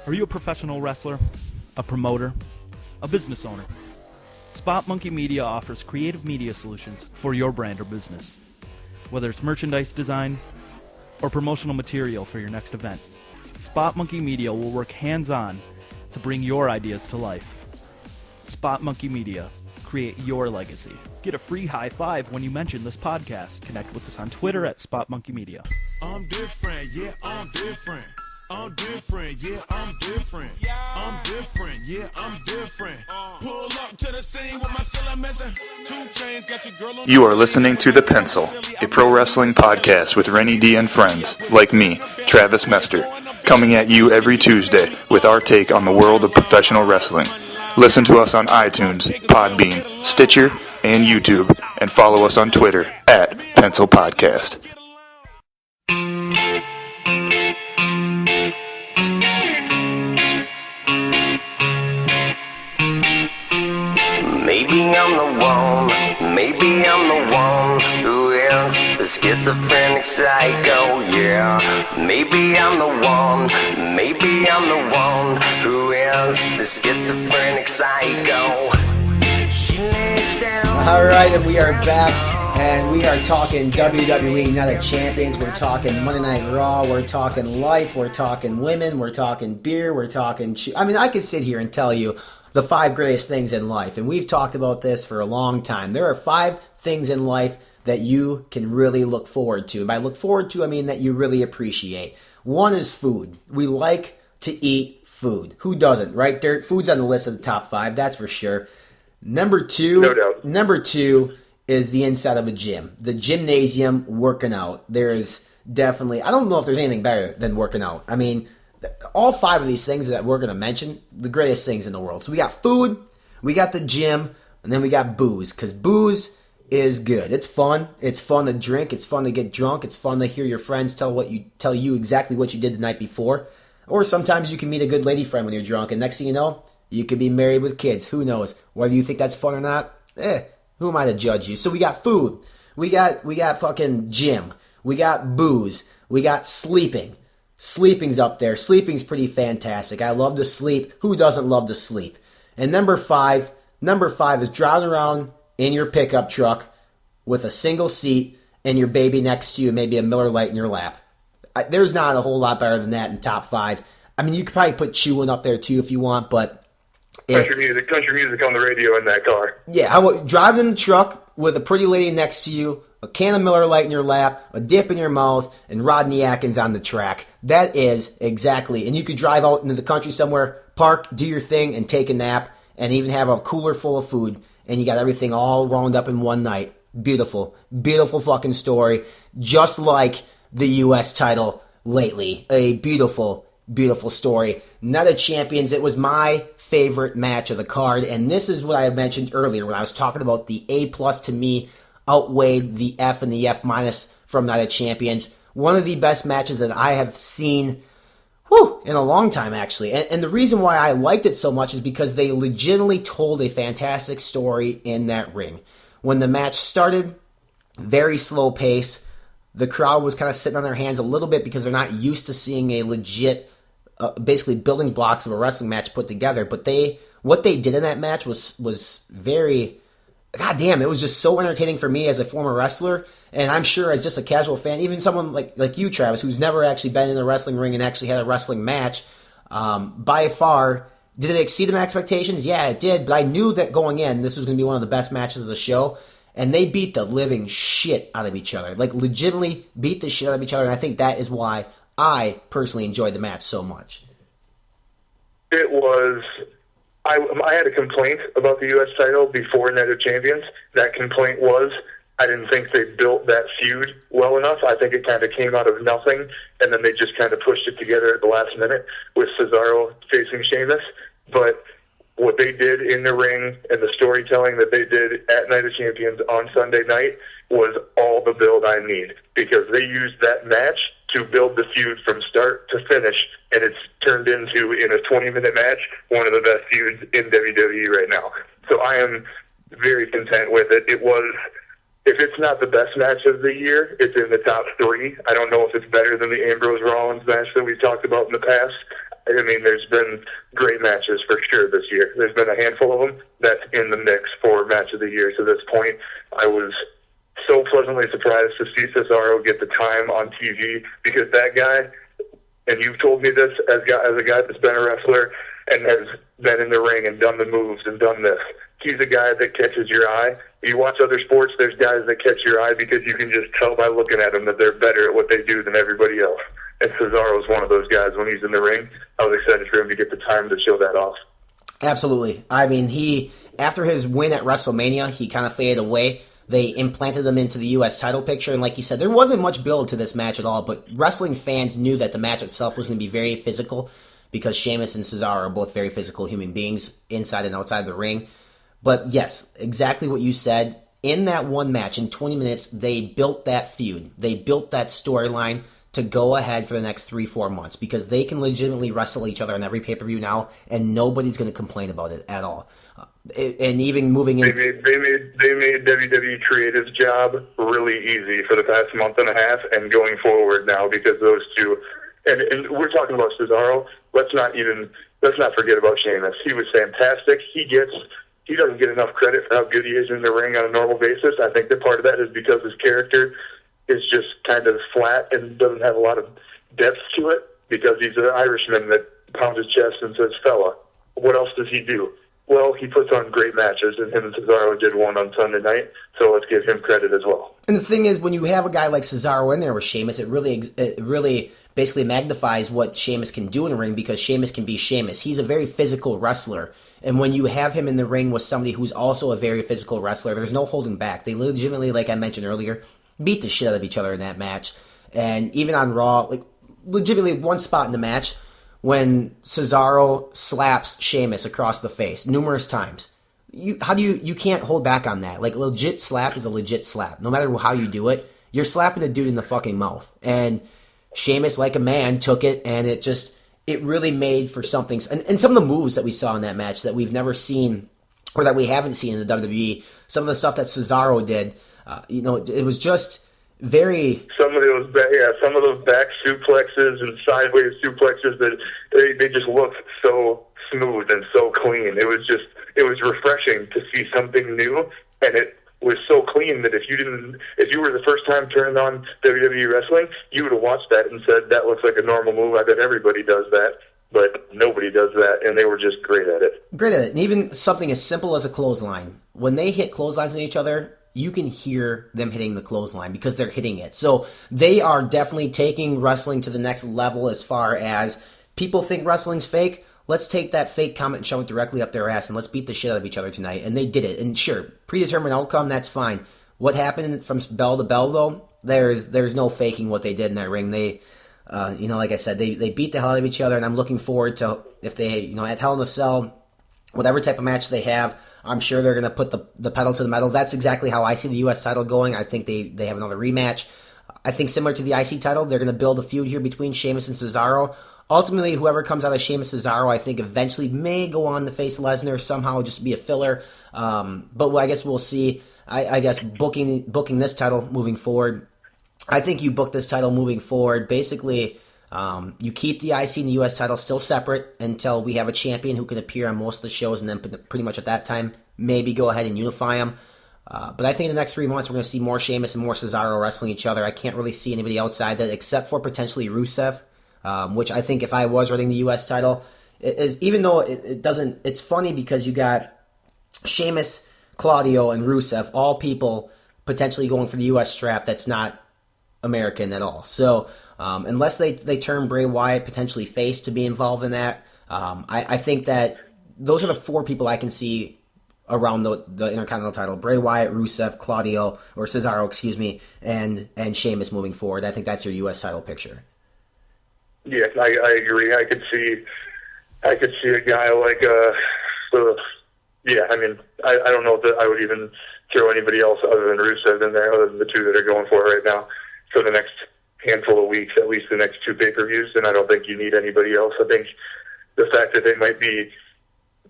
F: Are you a professional wrestler, a promoter, a business owner? Spot Monkey Media offers creative media solutions for your brand or business. Whether it's merchandise design or promotional material for your next event, Spot Monkey Media will work hands-on to bring your ideas to life. Spot Monkey Media. Create your legacy. Get a free high five when you mention this podcast. Connect with us on Twitter at Spot Monkey Media.
A: I'm different, yeah, I'm different. I'm different, yeah, I'm different. I'm different, yeah, I'm different. Pull up to the scene with my cellar messing. 2 chains got your girl on.
G: You are listening to The Pencil, a pro wrestling podcast with Renny D and friends, like me, Travis Mester, coming at you every Tuesday with our take on the world of professional wrestling. Listen to us on iTunes, PodBean, Stitcher, and YouTube, and follow us on Twitter at Pencil Podcast.
H: Maybe I'm the one who is the schizophrenic psycho, yeah. Maybe I'm the one who is the schizophrenic psycho.
D: Alright, and we are back, and we are talking WWE Night of Champions, we're talking Monday Night Raw, we're talking life, we're talking women, we're talking beer, we're talking... I could sit here and tell you the 5 greatest things in life, and we've talked about this for a long time. There are 5 things in life that you can really look forward to. And by look forward to, I mean that you really appreciate. One is food. We like to eat food. Who doesn't, right? Food's on the list of the top 5, that's for sure. Number 2,
E: No doubt.
D: Number 2 is the inside of a gym. The gymnasium, working out. There is definitely, I don't know if there's anything better than working out. I mean, all 5 of these things that we're going to mention, the greatest things in the world. So we got food, we got the gym, and then we got booze. Because booze is good. It's fun. It's fun to drink. It's fun to get drunk. It's fun to hear your friends tell you exactly what you did the night before. Or sometimes you can meet a good lady friend when you're drunk, and next thing you know, you could be married with kids. Who knows? Whether you think that's fun or not, who am I to judge you? So we got food. We got fucking gym. We got booze. We got sleeping. Sleeping's up there. Sleeping's pretty fantastic. I love to sleep. Who doesn't love to sleep? And number 5 is driving around in your pickup truck with a single seat and your baby next to you, maybe a Miller Lite in your lap. There's not a whole lot better than that in top 5. I mean, you could probably put chewing up there too if you want, but...
E: Country music on the radio in that car.
D: Yeah, how about driving in the truck with a pretty lady next to you, a can of Miller Lite in your lap, a dip in your mouth, and Rodney Atkins on the track. That is exactly. And you could drive out into the country somewhere, park, do your thing, and take a nap, and even have a cooler full of food and you got everything all wound up in one night. Beautiful, beautiful fucking story. Just like the U.S. title lately. A beautiful, beautiful story. Night of Champions, it was my favorite match of the card, and this is what I had mentioned earlier when I was talking about the A+ to me outweighed the F and the F- from Night of Champions. One of the best matches that I have seen in a long time, actually. And the reason why I liked it so much is because they legitimately told a fantastic story in that ring. When the match started, very slow pace. The crowd was kind of sitting on their hands a little bit because they're not used to seeing a legit, basically building blocks of a wrestling match put together. But what they did in that match was very, goddamn, it was just so entertaining for me as a former wrestler. And I'm sure as just a casual fan, even someone like you, Travis, who's never actually been in a wrestling ring and actually had a wrestling match, by far, did it exceed my expectations? Yeah, it did. But I knew that going in, this was going to be one of the best matches of the show. And they beat the living shit out of each other. Like, legitimately beat the shit out of each other. And I think that is why I personally enjoyed the match so much.
E: It was... I had a complaint about the U.S. title before Night of Champions. That complaint was I didn't think they built that feud well enough. I think it kind of came out of nothing, and then they just kind of pushed it together at the last minute with Cesaro facing Sheamus. But what they did in the ring and the storytelling that they did at Night of Champions on Sunday night was all the build I need, because they used that match to build the feud from start to finish, and it's turned into, in a 20-minute match, one of the best feuds in WWE right now. So I am very content with it. It was, if it's not the best match of the year, it's in the top 3. I don't know if it's better than the Ambrose-Rollins match that we've talked about in the past. I mean, there's been great matches for sure this year. There's been a handful of them that's in the mix for match of the year to this point. I was so pleasantly surprised to see Cesaro get the time on TV, because that guy, and you've told me this as a guy that's been a wrestler and has been in the ring and done the moves and done this, he's a guy that catches your eye. You watch other sports, there's guys that catch your eye because you can just tell by looking at them that they're better at what they do than everybody else. And Cesaro is one of those guys. When he's in the ring, I was excited for him to get the time to show that off.
D: Absolutely. I mean, after his win at WrestleMania, he kind of faded away. They implanted him into the U.S. title picture, and like you said, there wasn't much build to this match at all, but wrestling fans knew that the match itself was going to be very physical, because Sheamus and Cesaro are both very physical human beings inside and outside the ring. But yes, exactly what you said. In that one match, in 20 minutes, they built that feud. They built that storyline to go ahead for the next 3-4 months, because they can legitimately wrestle each other on every pay-per-view now, and nobody's going to complain about it at all. And even moving in,
E: they made WWE Creative's job really easy for the past month and a half, and going forward now, because those two, and we're talking about Cesaro. Let's not forget about Sheamus. He was fantastic. He doesn't get enough credit for how good he is in the ring on a normal basis. I think that part of that is because his character is just kind of flat and doesn't have a lot of depth to it, because he's an Irishman that pounds his chest and says, "Fella." What else does he do? Well, he puts on great matches, and him and Cesaro did one on Sunday night, so let's give him credit as well.
D: And the thing is, when you have a guy like Cesaro in there with Sheamus, it really basically magnifies what Sheamus can do in a ring, because Sheamus can be Sheamus. He's a very physical wrestler, and when you have him in the ring with somebody who's also a very physical wrestler, there's no holding back. They legitimately, like I mentioned earlier, beat the shit out of each other in that match. And even on Raw, like legitimately one spot in the match, when Cesaro slaps Sheamus across the face numerous times. You can't hold back on that. Like, a legit slap is a legit slap. No matter how you do it, you're slapping a dude in the fucking mouth. And Sheamus, like a man, took it, and it really made for something. And some of the moves that we saw in that match that we've never seen, or that we haven't seen in the WWE, some of the stuff that Cesaro did, it was just very... Some of those back suplexes and sideways suplexes, that they just looked so smooth and so clean. It was refreshing to see something new, and it was so clean that if you were the first time turning on WWE wrestling, you would have watched that and said, "That looks like a normal move. I bet everybody does that." But nobody does that, and they were just great at it. Great at it. And even something as simple as a clothesline. When they hit clotheslines on each other, you can hear them hitting the clothesline because they're hitting it. So they are definitely taking wrestling to the next level as far as people think wrestling's fake. let's take that fake comment and shove it directly up their ass and let's beat the shit out of each other tonight. And they did it. And sure, predetermined outcome, that's fine. What happened from bell to bell, though, there's no faking what they did in that ring. They, like I said, they beat the hell out of each other, and I'm looking forward to if they, at Hell in a Cell, whatever type of match they have, I'm sure they're going to put the pedal to the metal. That's exactly how I see the U.S. title going. I think they have another rematch. I think similar to the IC title, they're going to build a feud here between Sheamus and Cesaro. Ultimately, whoever comes out of Sheamus Cesaro, I think eventually may go on to face Lesnar, somehow just be a filler. But I guess we'll see. I guess booking this title moving forward, I think you book this title moving forward. Basically, you keep the IC and the US title still separate until we have a champion who can appear on most of the shows, and then pretty much at that time, maybe go ahead and unify them. But I think in the next 3 months, we're going to see more Sheamus and more Cesaro wrestling each other. I can't really see anybody outside that except for potentially Rusev, which I think if I was running the US title, even though it doesn't, it's funny because you got Sheamus, Claudio, and Rusev, all people potentially going for the US strap that's not American at all. So unless they turn Bray Wyatt potentially face to be involved in that, I think that those are the 4 people I can see around the Intercontinental title: Bray Wyatt, Rusev, Claudio, or Cesaro, excuse me, and Sheamus moving forward. I think that's your U.S. title picture.
E: Yeah, I agree. I could see a guy like I mean, I don't know that I would even throw anybody else other than Rusev in there, other than the 2 that are going for it right now for the next handful of weeks, at least the next 2 pay-per-views, and I don't think you need anybody else. I think the fact that they might be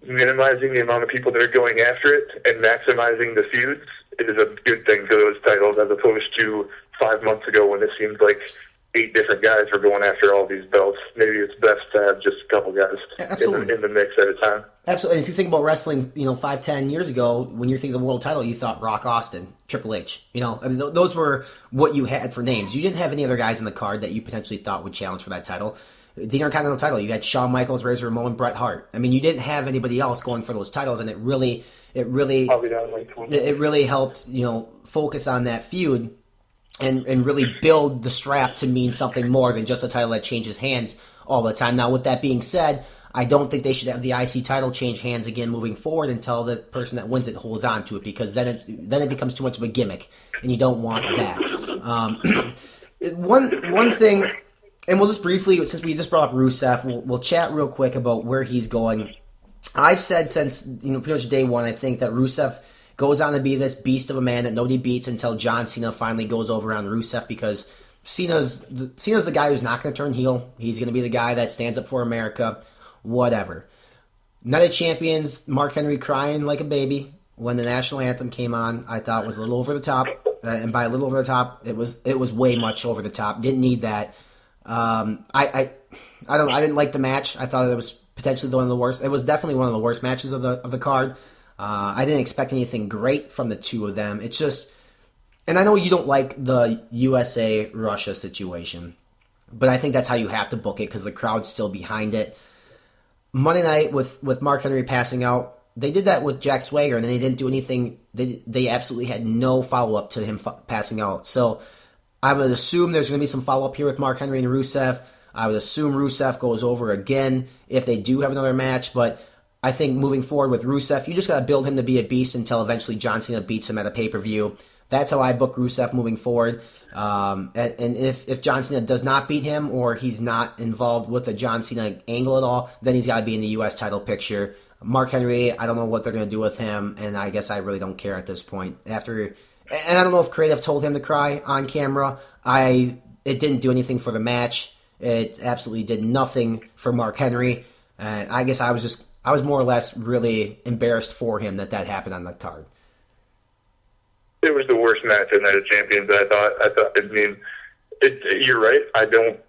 E: minimizing the amount of people that are going after it and maximizing the feuds is a good thing for those titles, as opposed to 5 months ago when it seemed like 8 different guys were going after all these belts. Maybe it's best to have just a couple guys in the mix at a time.
D: Absolutely. And if you think about wrestling, 5-10 years ago, when you're thinking of the world title, you thought Rock Austin, Triple H. Those were what you had for names. You didn't have any other guys in the card that you potentially thought would challenge for that title. The Intercontinental title, you had Shawn Michaels, Razor Ramon, Bret Hart. I mean, you didn't have anybody else going for those titles, and it really helped, focus on that feud and really build the strap to mean something more than just a title that changes hands all the time. Now, with that being said, I don't think they should have the IC title change hands again moving forward until the person that wins it holds on to it, because then it becomes too much of a gimmick, and you don't want that. One thing. And we'll just briefly, since we just brought up Rusev, we'll chat real quick about where he's going. I've said since pretty much day one, I think that Rusev goes on to be this beast of a man that nobody beats until John Cena finally goes over on Rusev, because Cena's the guy who's not going to turn heel. He's going to be the guy that stands up for America, whatever. Night of Champions, Mark Henry crying like a baby when the national anthem came on, I thought was a little over the top. And by a little over the top, it was way much over the top. Didn't need that. I didn't like the match. I thought it was potentially one of the worst. It was definitely one of the worst matches of the card. I didn't expect anything great from the 2 of them. It's just, and I know you don't like the USA Russia situation, but I think that's how you have to book it because the crowd's still behind it. Monday night with Mark Henry passing out, they did that with Jack Swagger, and then they didn't do anything. They absolutely had no follow up to him passing out. So I would assume there's going to be some follow-up here with Mark Henry and Rusev. I would assume Rusev goes over again if they do have another match, but I think moving forward with Rusev, you just got to build him to be a beast until eventually John Cena beats him at a pay-per-view. That's how I book Rusev moving forward. And if John Cena does not beat him, or he's not involved with the John Cena angle at all, then he's got to be in the U.S. title picture. Mark Henry, I don't know what they're going to do with him, and I guess I really don't care at this point. And I don't know if creative told him to cry on camera. It didn't do anything for the match. It absolutely did nothing for Mark Henry. And I guess I was more or less really embarrassed for him that happened on the card.
E: It was the worst match at Night of Champions. You're right. I don't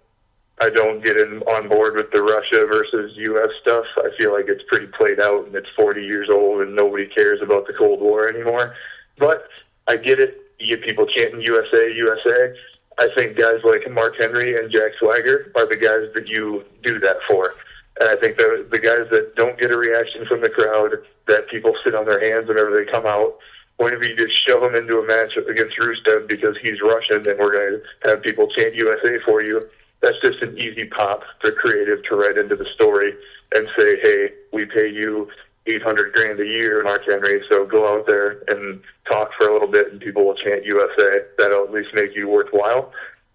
E: get on board with the Russia versus U.S. stuff. I feel like it's pretty played out, and it's 40 years old, and nobody cares about the Cold War anymore. But I get it. You get people chanting USA, USA. I think guys like Mark Henry and Jack Swagger are the guys that you do that for. And I think the guys that don't get a reaction from the crowd, that people sit on their hands whenever they come out, whenever you just shove them into a match against Rusev because he's Russian and we're going to have people chant USA for you, that's just an easy pop for creative to write into the story and say, hey, we pay you $800,000 a year, Mark Henry, so go out there and talk for a little bit and people will chant USA. That'll at least make you worthwhile.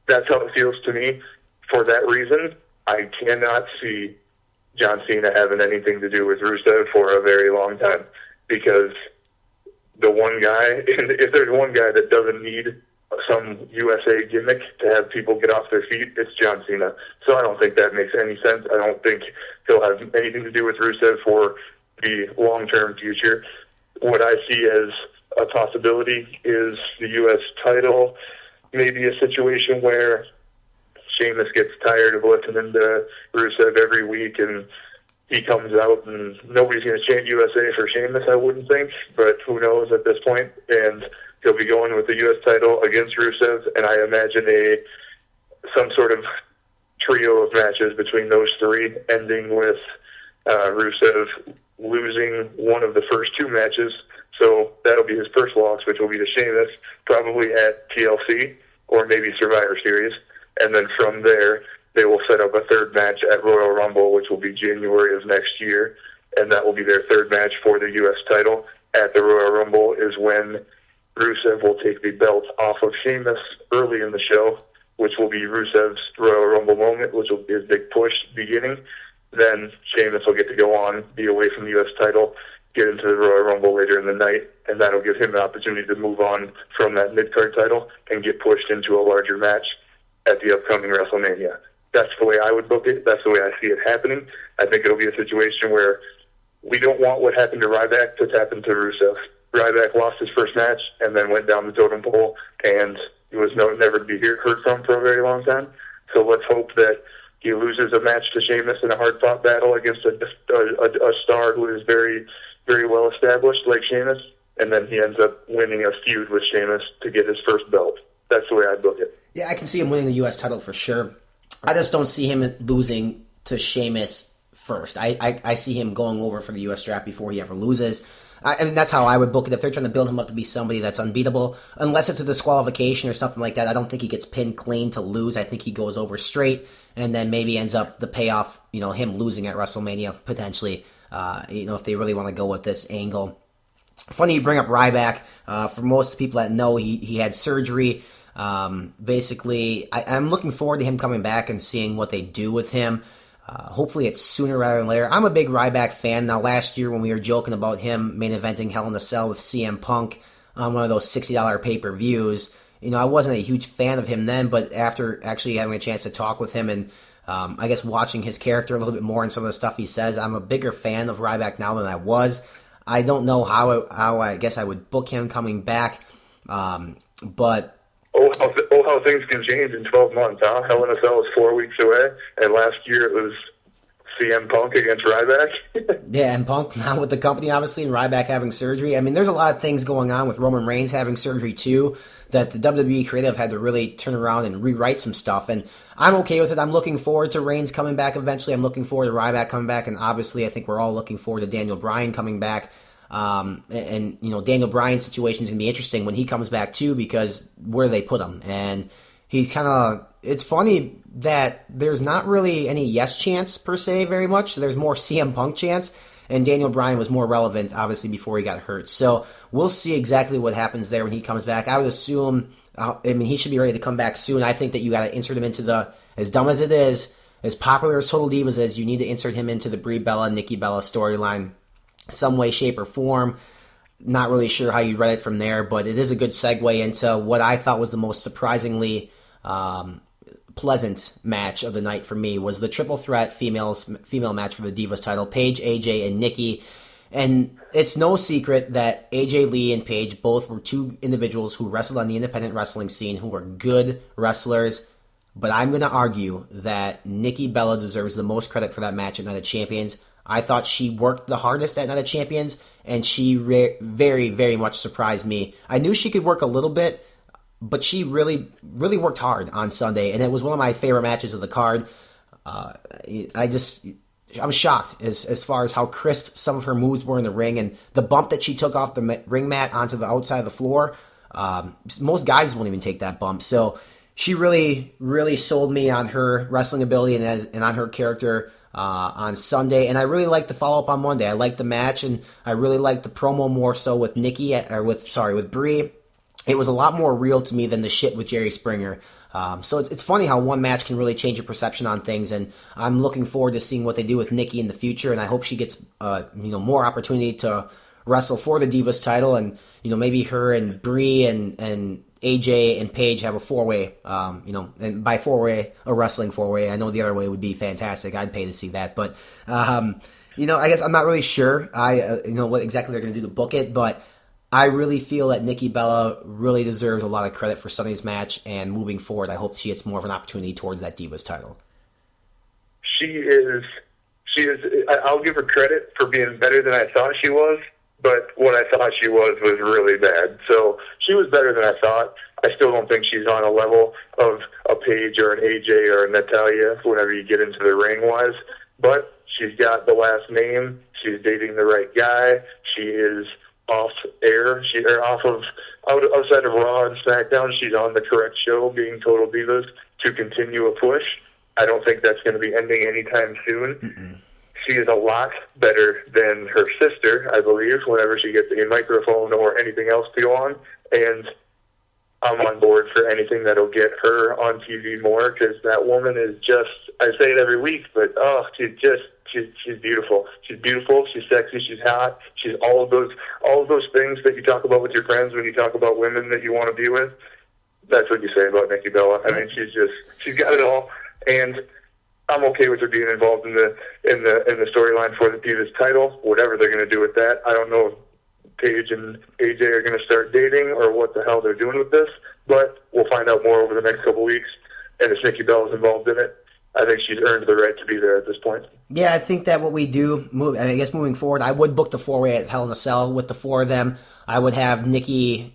E: That's how it feels to me. For that reason, I cannot see John Cena having anything to do with Rusev for a very long time, because the one guy, if there's one guy that doesn't need some USA gimmick to have people get off their feet, it's John Cena. So I don't think that makes any sense. I don't think he'll have anything to do with Rusev for the long-term future. What I see as a possibility is the U.S. title, maybe a situation where Sheamus gets tired of listening to Rusev every week and he comes out and nobody's going to chant USA for Sheamus, I wouldn't think, but who knows at this point. And he'll be going with the U.S. title against Rusev, and I imagine some sort of trio of matches between those three, ending with Rusev losing one of the first two matches. So that'll be his first loss, which will be to Sheamus, probably at TLC or maybe Survivor Series. And then from there, they will set up a third match at Royal Rumble, which will be January of next year, and that will be their third match for the U.S. title. At the Royal Rumble is when Rusev will take the belt off of Sheamus early in the show, which will be Rusev's Royal Rumble moment, which will be his big push beginning. Then Sheamus will get to go on, be away from the U.S. title, get into the Royal Rumble later in the night, and that'll give him an opportunity to move on from that mid-card title and get pushed into a larger match at the upcoming WrestleMania. That's the way I would book it. That's the way I see it happening. I think it'll be a situation where we don't want what happened to Ryback to happen to Rusev. Ryback lost his first match and then went down the totem pole and he was never to be heard from for a very long time. So let's hope that he loses a match to Sheamus in a hard-fought battle against a star who is very, very well established like Sheamus, and then he ends up winning a feud with Sheamus to get his first belt. That's the way I'd book it.
D: Yeah, I can see him winning the U.S. title for sure. I just don't see him losing to Sheamus first. I see him going over for the U.S. strap before he ever loses. I mean, that's how I would book it. If they're trying to build him up to be somebody that's unbeatable, unless it's a disqualification or something like that, I don't think he gets pinned clean to lose. I think he goes over straight and then maybe ends up the payoff, him losing at WrestleMania potentially, if they really want to go with this angle. Funny you bring up Ryback. For most people that know, he had surgery. Basically, I'm looking forward to him coming back and seeing what they do with him. Hopefully it's sooner rather than later. I'm a big Ryback fan. Now, last year when we were joking about him main eventing Hell in a Cell with CM Punk on one of those $60 pay-per-views, I wasn't a huge fan of him then, but after actually having a chance to talk with him and I guess watching his character a little bit more and some of the stuff he says, I'm a bigger fan of Ryback now than I was. I don't know how I guess I would book him coming back, but...
E: how things can change in 12 months, huh? Hell in a Cell is 4 weeks away, and last year it was CM Punk against Ryback.
D: Yeah, and Punk now with the company, obviously, and Ryback having surgery. I mean, there's a lot of things going on with Roman Reigns having surgery, too, that the WWE creative had to really turn around and rewrite some stuff, and I'm okay with it. I'm looking forward to Reigns coming back eventually. I'm looking forward to Ryback coming back, and obviously I think we're all looking forward to Daniel Bryan coming back. Daniel Bryan's situation is going to be interesting when he comes back too, because where do they put him? And he's kind of, it's funny that there's not really any yes chance per se very much. There's more CM Punk chance, and Daniel Bryan was more relevant obviously before he got hurt. So we'll see exactly what happens there when he comes back. I would assume, he should be ready to come back soon. I think that you got to insert him into as dumb as it is, as popular as Total Divas is, you need to insert him into the Brie Bella, Nikki Bella storyline some way, shape, or form. Not really sure how you read it from there, but it is a good segue into what I thought was the most surprisingly pleasant match of the night for me, was the triple threat female match for the Divas title, Paige, AJ, and Nikki. And it's no secret that AJ Lee and Paige both were two individuals who wrestled on the independent wrestling scene, who were good wrestlers, but I'm going to argue that Nikki Bella deserves the most credit for that match at Night of Champions. I thought she worked the hardest at Night of Champions, and she very, very much surprised me. I knew she could work a little bit, but she really, really worked hard on Sunday, and it was one of my favorite matches of the card. I'm shocked as far as how crisp some of her moves were in the ring, and the bump that she took off the ring mat onto the outside of the floor. Most guys won't even take that bump, so she really, really sold me on her wrestling ability and on her character on Sunday. And I really liked the follow-up on Monday. I liked the match, and I really liked the promo more so with with Brie. It was a lot more real to me than the shit with Jerry Springer. So it's funny how one match can really change your perception on things, and I'm looking forward to seeing what they do with Nikki in the future, and I hope she gets more opportunity to wrestle for the Divas title, and maybe her and Brie and AJ and Paige have a four-way, and by four-way, a wrestling four-way. I know the other way would be fantastic. I'd pay to see that, but I guess I'm not really sure what exactly they're going to do to book it, but I really feel that Nikki Bella really deserves a lot of credit for Sunday's match, and moving forward, I hope she gets more of an opportunity towards that Divas title.
E: She is. I'll give her credit for being better than I thought she was, but what I thought she was really bad. So she was better than I thought. I still don't think she's on a level of a Paige or an AJ or a Natalya whenever you get into the ring-wise, but she's got the last name. She's dating the right guy. She is off air. Outside of Raw and SmackDown, she's on the correct show, being Total Divas, to continue a push. I don't think that's going to be ending anytime soon. Mm-mm. She is a lot better than her sister, I believe, whenever she gets a microphone or anything else to go on. And I'm on board for anything that'll get her on TV more, because that woman is just, I say it every week, but she's beautiful. She's beautiful, she's sexy, she's hot, she's all of those things that you talk about with your friends when you talk about women that you want to be with. That's what you say about Nikki Bella. I mean, she's got it all, and I'm okay with her being involved in the storyline for the Divas title, whatever they're going to do with that. I don't know if Paige and AJ are going to start dating or what the hell they're doing with this, but we'll find out more over the next couple weeks. And if Nikki Bella's involved in it, I think she's earned the right to be there at this point.
D: Yeah, I think that what we do, moving forward, I would book the four-way at Hell in a Cell with the four of them. I would have Nikki,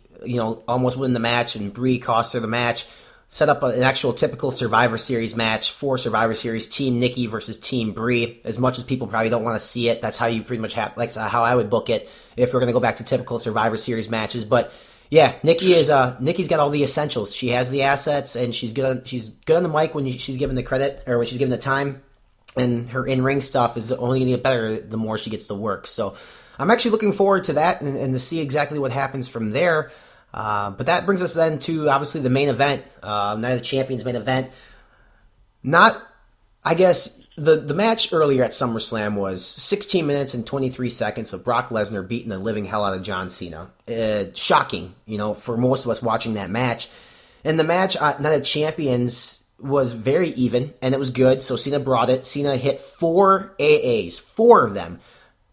D: almost win the match, and Brie cost her the match. Set up an actual typical Survivor Series match for Survivor Series, Team Nikki versus Team Brie. As much as people probably don't want to see it, that's how you pretty much have, like how I would book it if we're going to go back to typical Survivor Series matches. But yeah, Nikki's got all the essentials. She has the assets, and she's good on the mic when she's given the credit, or when she's given the time, and her in-ring stuff is only going to get better the more she gets to work. So I'm actually looking forward to that and to see exactly what happens from there. But that brings us then to, obviously, the main event, Night of Champions main event. The match earlier at SummerSlam was 16 minutes and 23 seconds of Brock Lesnar beating the living hell out of John Cena. Shocking, for most of us watching that match. And the match at Night of Champions was very even, and it was good, so Cena brought it. Cena hit 4 AAs, 4 of them,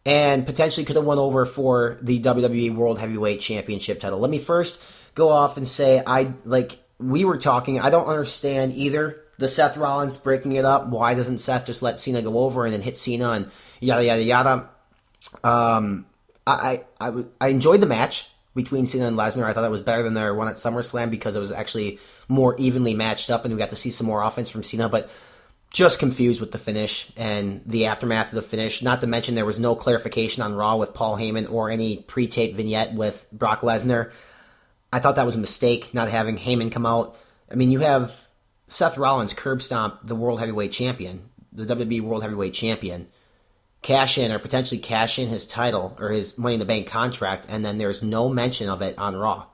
D: and potentially could have won over for the WWE World Heavyweight Championship title. Let me first go off and say, we were talking, I don't understand either the Seth Rollins breaking it up. Why doesn't Seth just let Cena go over and then hit Cena and yada, yada, yada? I enjoyed the match between Cena and Lesnar. I thought it was better than their one at SummerSlam because it was actually more evenly matched up, and we got to see some more offense from Cena, but just confused with the finish and the aftermath of the finish. Not to mention there was no clarification on Raw with Paul Heyman or any pre-tape vignette with Brock Lesnar. I thought that was a mistake, not having Heyman come out. I mean, you have Seth Rollins curb stomp the World Heavyweight Champion, the WWE World Heavyweight Champion, cash in or potentially cash in his title or his Money in the Bank contract, and then there's no mention of it on Raw.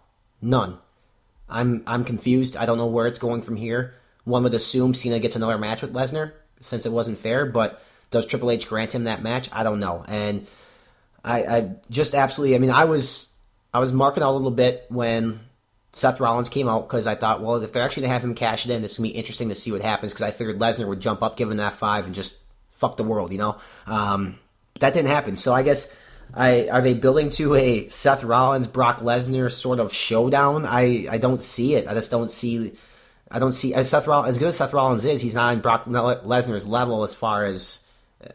D: None. I'm confused. I don't know where it's going from here. One would assume Cena gets another match with Lesnar since it wasn't fair, but does Triple H grant him that match? I don't know. And I just absolutely, I was marking out a little bit when Seth Rollins came out because I thought, well, if they're actually going to have him cash it in, it's going to be interesting to see what happens because I figured Lesnar would jump up, give him that 5, and just fuck the world, That didn't happen. So I guess, are they building to a Seth Rollins, Brock Lesnar sort of showdown? I don't see it. I don't see as good as Seth Rollins is, he's not in Brock Lesnar's level as far as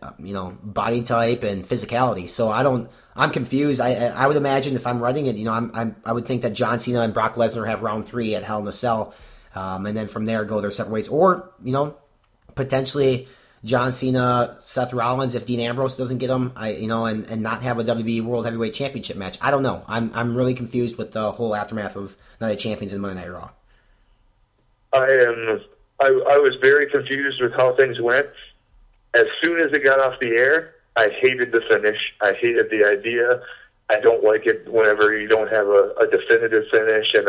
D: body type and physicality. So I'm confused. I would imagine if I'm writing it, I would think that John Cena and Brock Lesnar have round 3 at Hell in a Cell, and then from there go their separate ways, or potentially John Cena, Seth Rollins if Dean Ambrose doesn't get him, and not have a WWE World Heavyweight Championship match. I don't know. I'm really confused with the whole aftermath of Night of Champions and Monday Night Raw.
E: I was very confused with how things went. As soon as it got off the air, I hated the finish. I hated the idea. I don't like it whenever you don't have a definitive finish and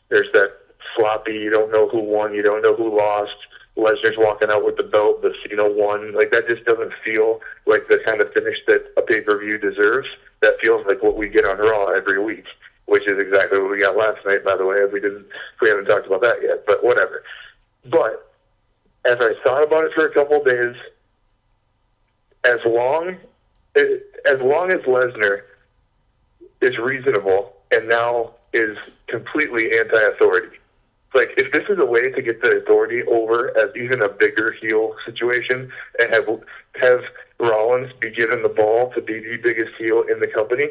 E: there's that sloppy, you don't know who won, you don't know who lost. Lesnar's walking out with the belt, the Cena won. Like, that just doesn't feel like the kind of finish that a pay-per-view deserves. That feels like what we get on Raw every week, which is exactly what we got last night, by the way. We haven't talked about that yet, but whatever. But as I thought about it for a couple of days, as long as Lesnar is reasonable and now is completely anti-authority, like, if this is a way to get the authority over as even a bigger heel situation and have Rollins be given the ball to be the biggest heel in the company,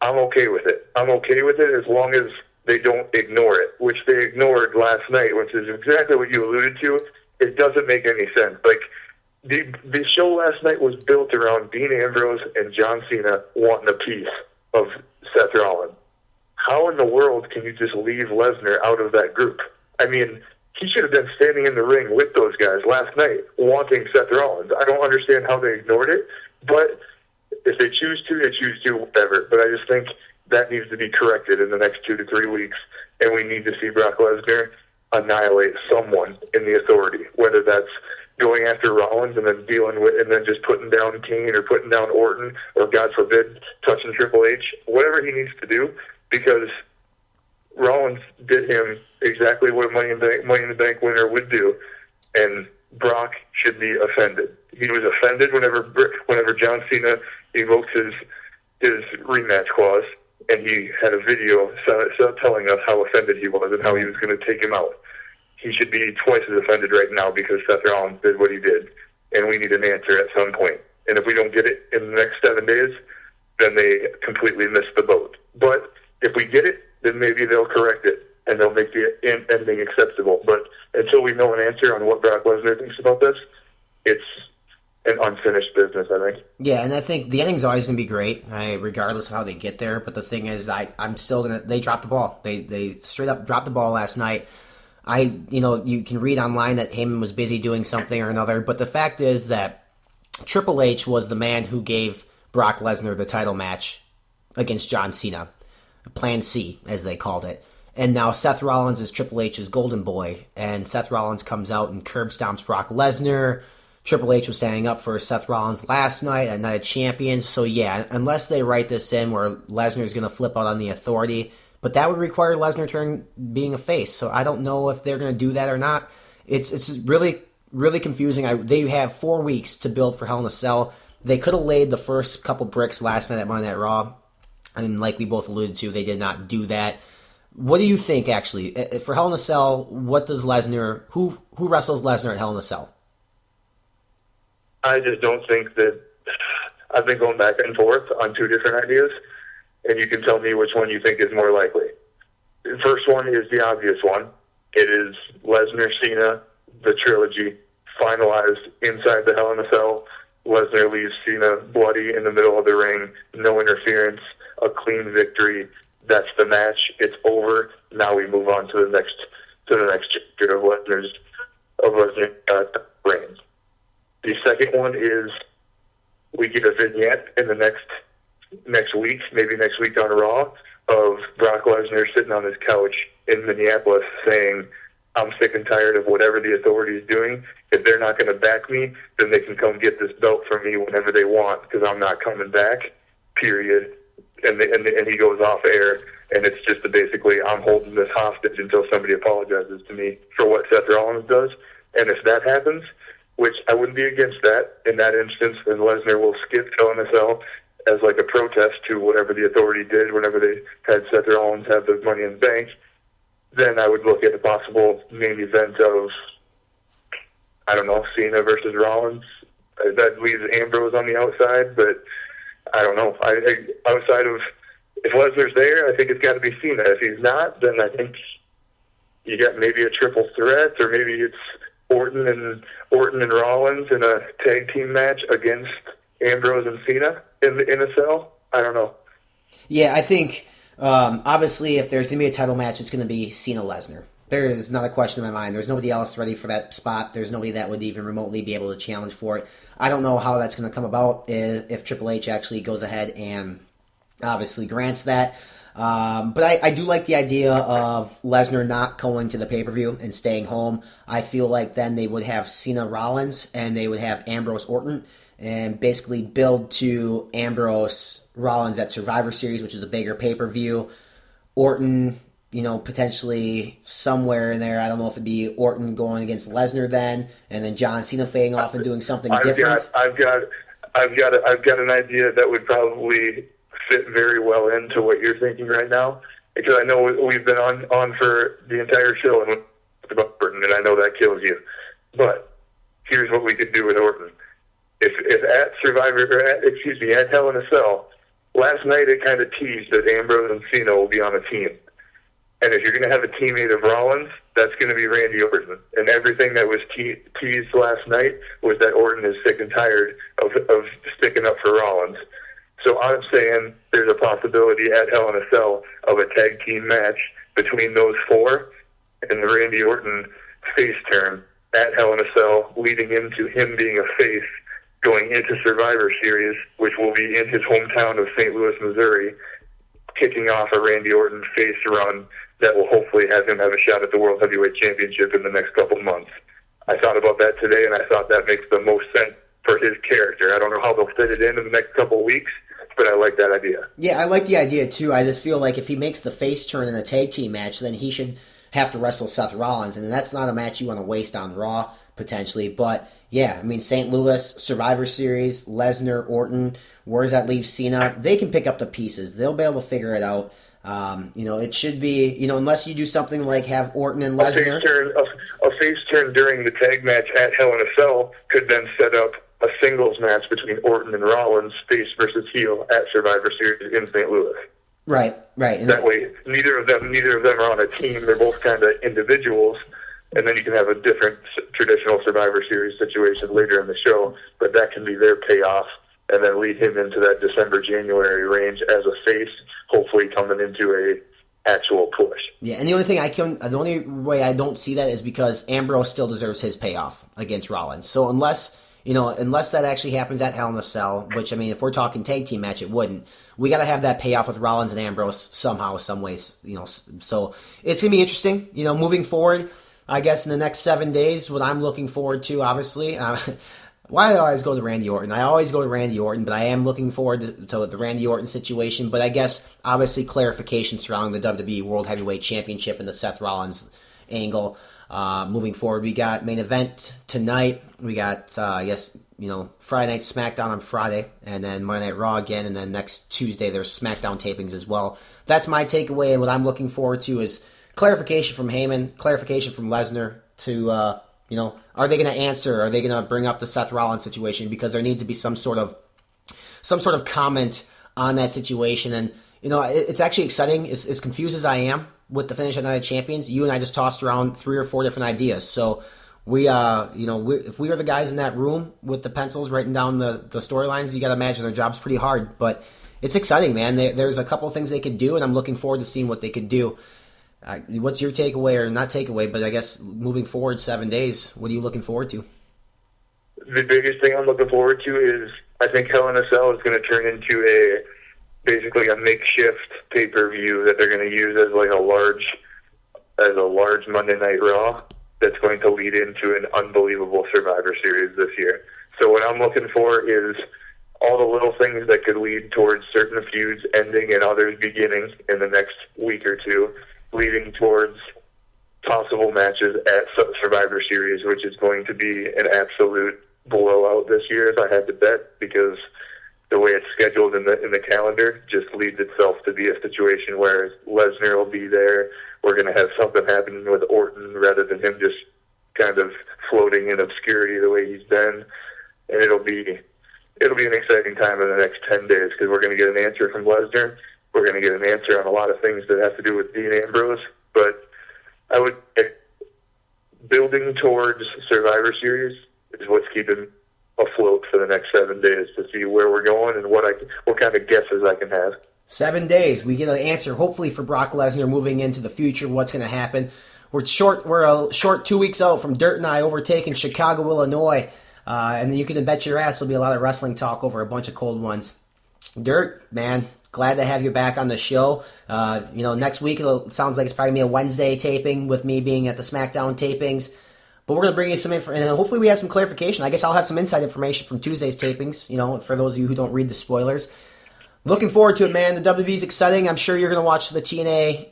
E: I'm okay with it. I'm okay with it as long as they don't ignore it, which they ignored last night, which is exactly what you alluded to. It doesn't make any sense. Like, the show last night was built around Dean Ambrose and John Cena wanting a piece of Seth Rollins. How in the world can you just leave Lesnar out of that group? I mean, he should have been standing in the ring with those guys last night wanting Seth Rollins. I don't understand how they ignored it, but if they choose to, they choose to, whatever. But I just think that needs to be corrected in the next 2 to 3 weeks, and we need to see Brock Lesnar annihilate someone in the authority, whether that's going after Rollins and then dealing with, and then just putting down Kane or putting down Orton, or God forbid, touching Triple H, whatever he needs to do, because Rollins did him exactly what a Money in the Bank winner would do, and Brock should be offended. He was offended whenever John Cena evoked his rematch clause, and he had a video telling us how offended he was and how he was going to take him out. He should be twice as offended right now because Seth Rollins did what he did, and we need an answer at some point. And if we don't get it in the next 7 days, then they completely missed the boat. But if we get it, then maybe they'll correct it, and they'll make the ending acceptable. But until we know an answer on what Brock Lesnar thinks about this, it's an unfinished business, I think.
D: Yeah, and I think the ending's always going to be great, regardless of how they get there. But the thing is, I'm still going to... They dropped the ball. They straight up dropped the ball last night. You can read online that Heyman was busy doing something or another, but the fact is that Triple H was the man who gave Brock Lesnar the title match against John Cena. Plan C, as they called it. And now Seth Rollins is Triple H's golden boy, and Seth Rollins comes out and curb stomps Brock Lesnar. Triple H was standing up for Seth Rollins last night at Night of Champions. So yeah, unless they write this in where Lesnar is going to flip out on the authority, but that would require Lesnar being a face. So I don't know if they're going to do that or not. It's really, really confusing. They have 4 weeks to build for Hell in a Cell. They could have laid the first couple bricks last night at Monday Night Raw. And like we both alluded to, they did not do that. What do you think, actually? For Hell in a Cell, what does Lesnar... Who wrestles Lesnar at Hell in a Cell?
E: I just don't think that... I've been going back and forth on 2 different ideas, and you can tell me which one you think is more likely. The first one is the obvious one. It is Lesnar, Cena, the trilogy, finalized inside the Hell in a Cell. Lesnar leaves Cena bloody in the middle of the ring, no interference, a clean victory. That's the match. It's over. Now we move on to the next chapter of Lesnar's reign. The second one is we get a vignette in the next week, maybe next week on Raw, of Brock Lesnar sitting on his couch in Minneapolis saying, "I'm sick and tired of whatever the authority is doing. If they're not going to back me, then they can come get this belt from me whenever they want, because I'm not coming back, period." And he goes off air, and it's just basically, I'm holding this hostage until somebody apologizes to me for what Seth Rollins does. And if that happens, which I wouldn't be against that in that instance, then Lesnar will skip Hell in a Cell as like a protest to whatever the authority did whenever they had Seth Rollins have the Money in the Bank. Then I would look at a possible main event of, I don't know, Cena versus Rollins. That leaves Ambrose on the outside, but I don't know. Outside of, if Lesnar's there, I think it's got to be Cena. If he's not, then I think you got maybe a triple threat, or maybe it's Orton and Rollins in a tag team match against Ambrose and Cena in a cell. I don't know. Yeah,
D: I think obviously if there's going to be a title match, it's going to be Cena-Lesnar. There is not a question in my mind. There's nobody else ready for that spot. There's nobody that would even remotely be able to challenge for it. I don't know how that's going to come about if Triple H actually goes ahead and obviously grants that. But I do like the idea of Lesnar not going to the pay-per-view and staying home. I feel like then they would have Cena Rollins and they would have Ambrose Orton and basically build to Ambrose Rollins at Survivor Series, which is a bigger pay-per-view. Orton, potentially somewhere in there. I don't know if it'd be Orton going against Lesnar then, and then John Cena fading off and doing something different.
E: I've got an idea that would probably fit very well into what you're thinking right now, because I know we've been on for the entire show and about Orton, and I know that kills you. But here's what we could do with Orton. If at Hell in a Cell, last night it kind of teased that Ambrose and Cena will be on a team. And if you're going to have a teammate of Rollins, that's going to be Randy Orton. And everything that was teased last night was that Orton is sick and tired of sticking up for Rollins. So I'm saying there's a possibility at Hell in a Cell of a tag team match between those four and the Randy Orton face turn at Hell in a Cell, leading into him being a face going into Survivor Series, which will be in his hometown of St. Louis, Missouri, kicking off a Randy Orton face run that will hopefully have him have a shot at the World Heavyweight Championship in the next couple months. I thought about that today, and I thought that makes the most sense for his character. I don't know how they'll fit it in the next couple of weeks, but I like that idea.
D: Yeah, I like the idea too. I just feel like if he makes the face turn in a tag team match, then he should have to wrestle Seth Rollins, and that's not a match you want to waste on Raw, potentially. But yeah, I mean, St. Louis, Survivor Series, Lesnar, Orton, where does that leave Cena? They can pick up the pieces. They'll be able to figure it out. It should be, unless you do something like have Orton and Lesnar.
E: A face turn during the tag match at Hell in a Cell could then set up a singles match between Orton and Rollins, face versus heel, at Survivor Series in St. Louis.
D: Right. And
E: that way, neither of them are on a team. They're both kind of individuals, and then you can have a different traditional Survivor Series situation later in the show. But that can be their payoff, and then lead him into that December-January range as a face, hopefully coming into a actual push.
D: Yeah, and the only way I don't see that is because Ambrose still deserves his payoff against Rollins. So unless that actually happens at Hell in a Cell, which, I mean, if we're talking tag team match, it wouldn't. We got to have that payoff with Rollins and Ambrose somehow, some ways, So it's going to be interesting, moving forward. I guess in the next 7 days, what I'm looking forward to, obviously, why do I always go to Randy Orton? I always go to Randy Orton, but I am looking forward to the Randy Orton situation. But I guess, obviously, clarification surrounding the WWE World Heavyweight Championship and the Seth Rollins angle. Moving forward, we got main event tonight. We got, Friday night SmackDown on Friday, and then Monday Night Raw again, and then next Tuesday there's SmackDown tapings as well. That's my takeaway, and what I'm looking forward to is clarification from Heyman, clarification from Lesnar to, are they going to answer? Are they going to bring up the Seth Rollins situation? Because there needs to be some sort of comment on that situation. And, it's actually exciting. As confused as I am with the finish of Night of Champions, you and I just tossed around 3 or 4 different ideas. So if we are the guys in that room with the pencils writing down the storylines, you got to imagine their job's pretty hard. But it's exciting, man. There's a couple of things they could do, and I'm looking forward to seeing what they could do. What's your takeaway, or not takeaway, but I guess moving forward 7 days, what are you looking forward to?
E: The biggest thing I'm looking forward to is I think Hell in a Cell is going to turn into basically a makeshift pay-per-view that they're going to use as a large Monday Night Raw that's going to lead into an unbelievable Survivor Series this year. So what I'm looking for is all the little things that could lead towards certain feuds ending and others beginning in the next week or two, leading towards possible matches at Survivor Series, which is going to be an absolute blowout this year, if I had to bet, because the way it's scheduled in the calendar just leads itself to be a situation where Lesnar will be there. We're going to have something happening with Orton rather than him just kind of floating in obscurity the way he's been. And it'll be an exciting time in the next 10 days because we're going to get an answer from Lesnar. We're going to get an answer on a lot of things that have to do with Dean Ambrose. But I would building towards Survivor Series is what's keeping afloat for the next 7 days to see where we're going and what kind of guesses I can have. 7
D: days. We get an answer, hopefully, for Brock Lesnar moving into the future, what's going to happen. We're a short 2 weeks out from Dirt and I overtaking Chicago, Illinois. And then you can bet your ass there'll be a lot of wrestling talk over a bunch of cold ones. Dirt, man, glad to have you back on the show. Next week it sounds like it's probably going to be a Wednesday taping with me being at the SmackDown tapings. But we're going to bring you some info, and hopefully we have some clarification. I guess I'll have some inside information from Tuesday's tapings, for those of you who don't read the spoilers. Looking forward to it, man. The WWE's exciting. I'm sure you're going to watch the TNA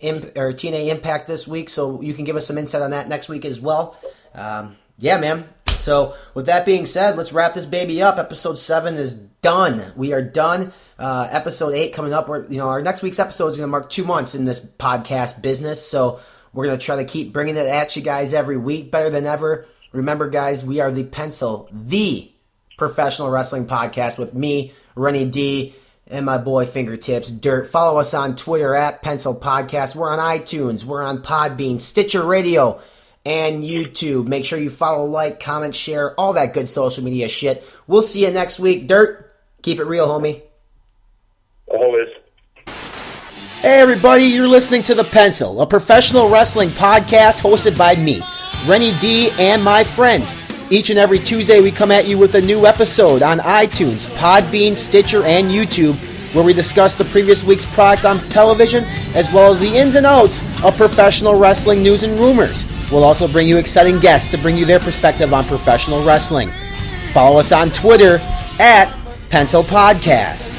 D: Impact this week, so you can give us some insight on that next week as well. Yeah, man. So with that being said, let's wrap this baby up. Episode 7 is done. We are done. Episode 8 coming up. Our next week's episode is going to mark 2 months in this podcast business, so we're going to try to keep bringing it at you guys every week, better than ever. Remember, guys, we are the Pencil, the professional wrestling podcast with me, Renny D, and my boy Fingertips Dirt. Follow us on Twitter at Pencil Podcast. We're on iTunes. We're on PodBean, Stitcher Radio, and YouTube. Make sure you follow, like, comment, share, all that good social media shit. We'll see you next week. Dirt, keep it real, homie.
E: Always.
D: Hey everybody, you're listening to The Pencil, a professional wrestling podcast hosted by me, Renny D, and my friends. Each and every Tuesday we come at you with a new episode on iTunes, PodBean, Stitcher, and YouTube, where we discuss the previous week's product on television, as well as the ins and outs of professional wrestling news and rumors. We'll also bring you exciting guests to bring you their perspective on professional wrestling. Follow us on Twitter at Pencil Podcast.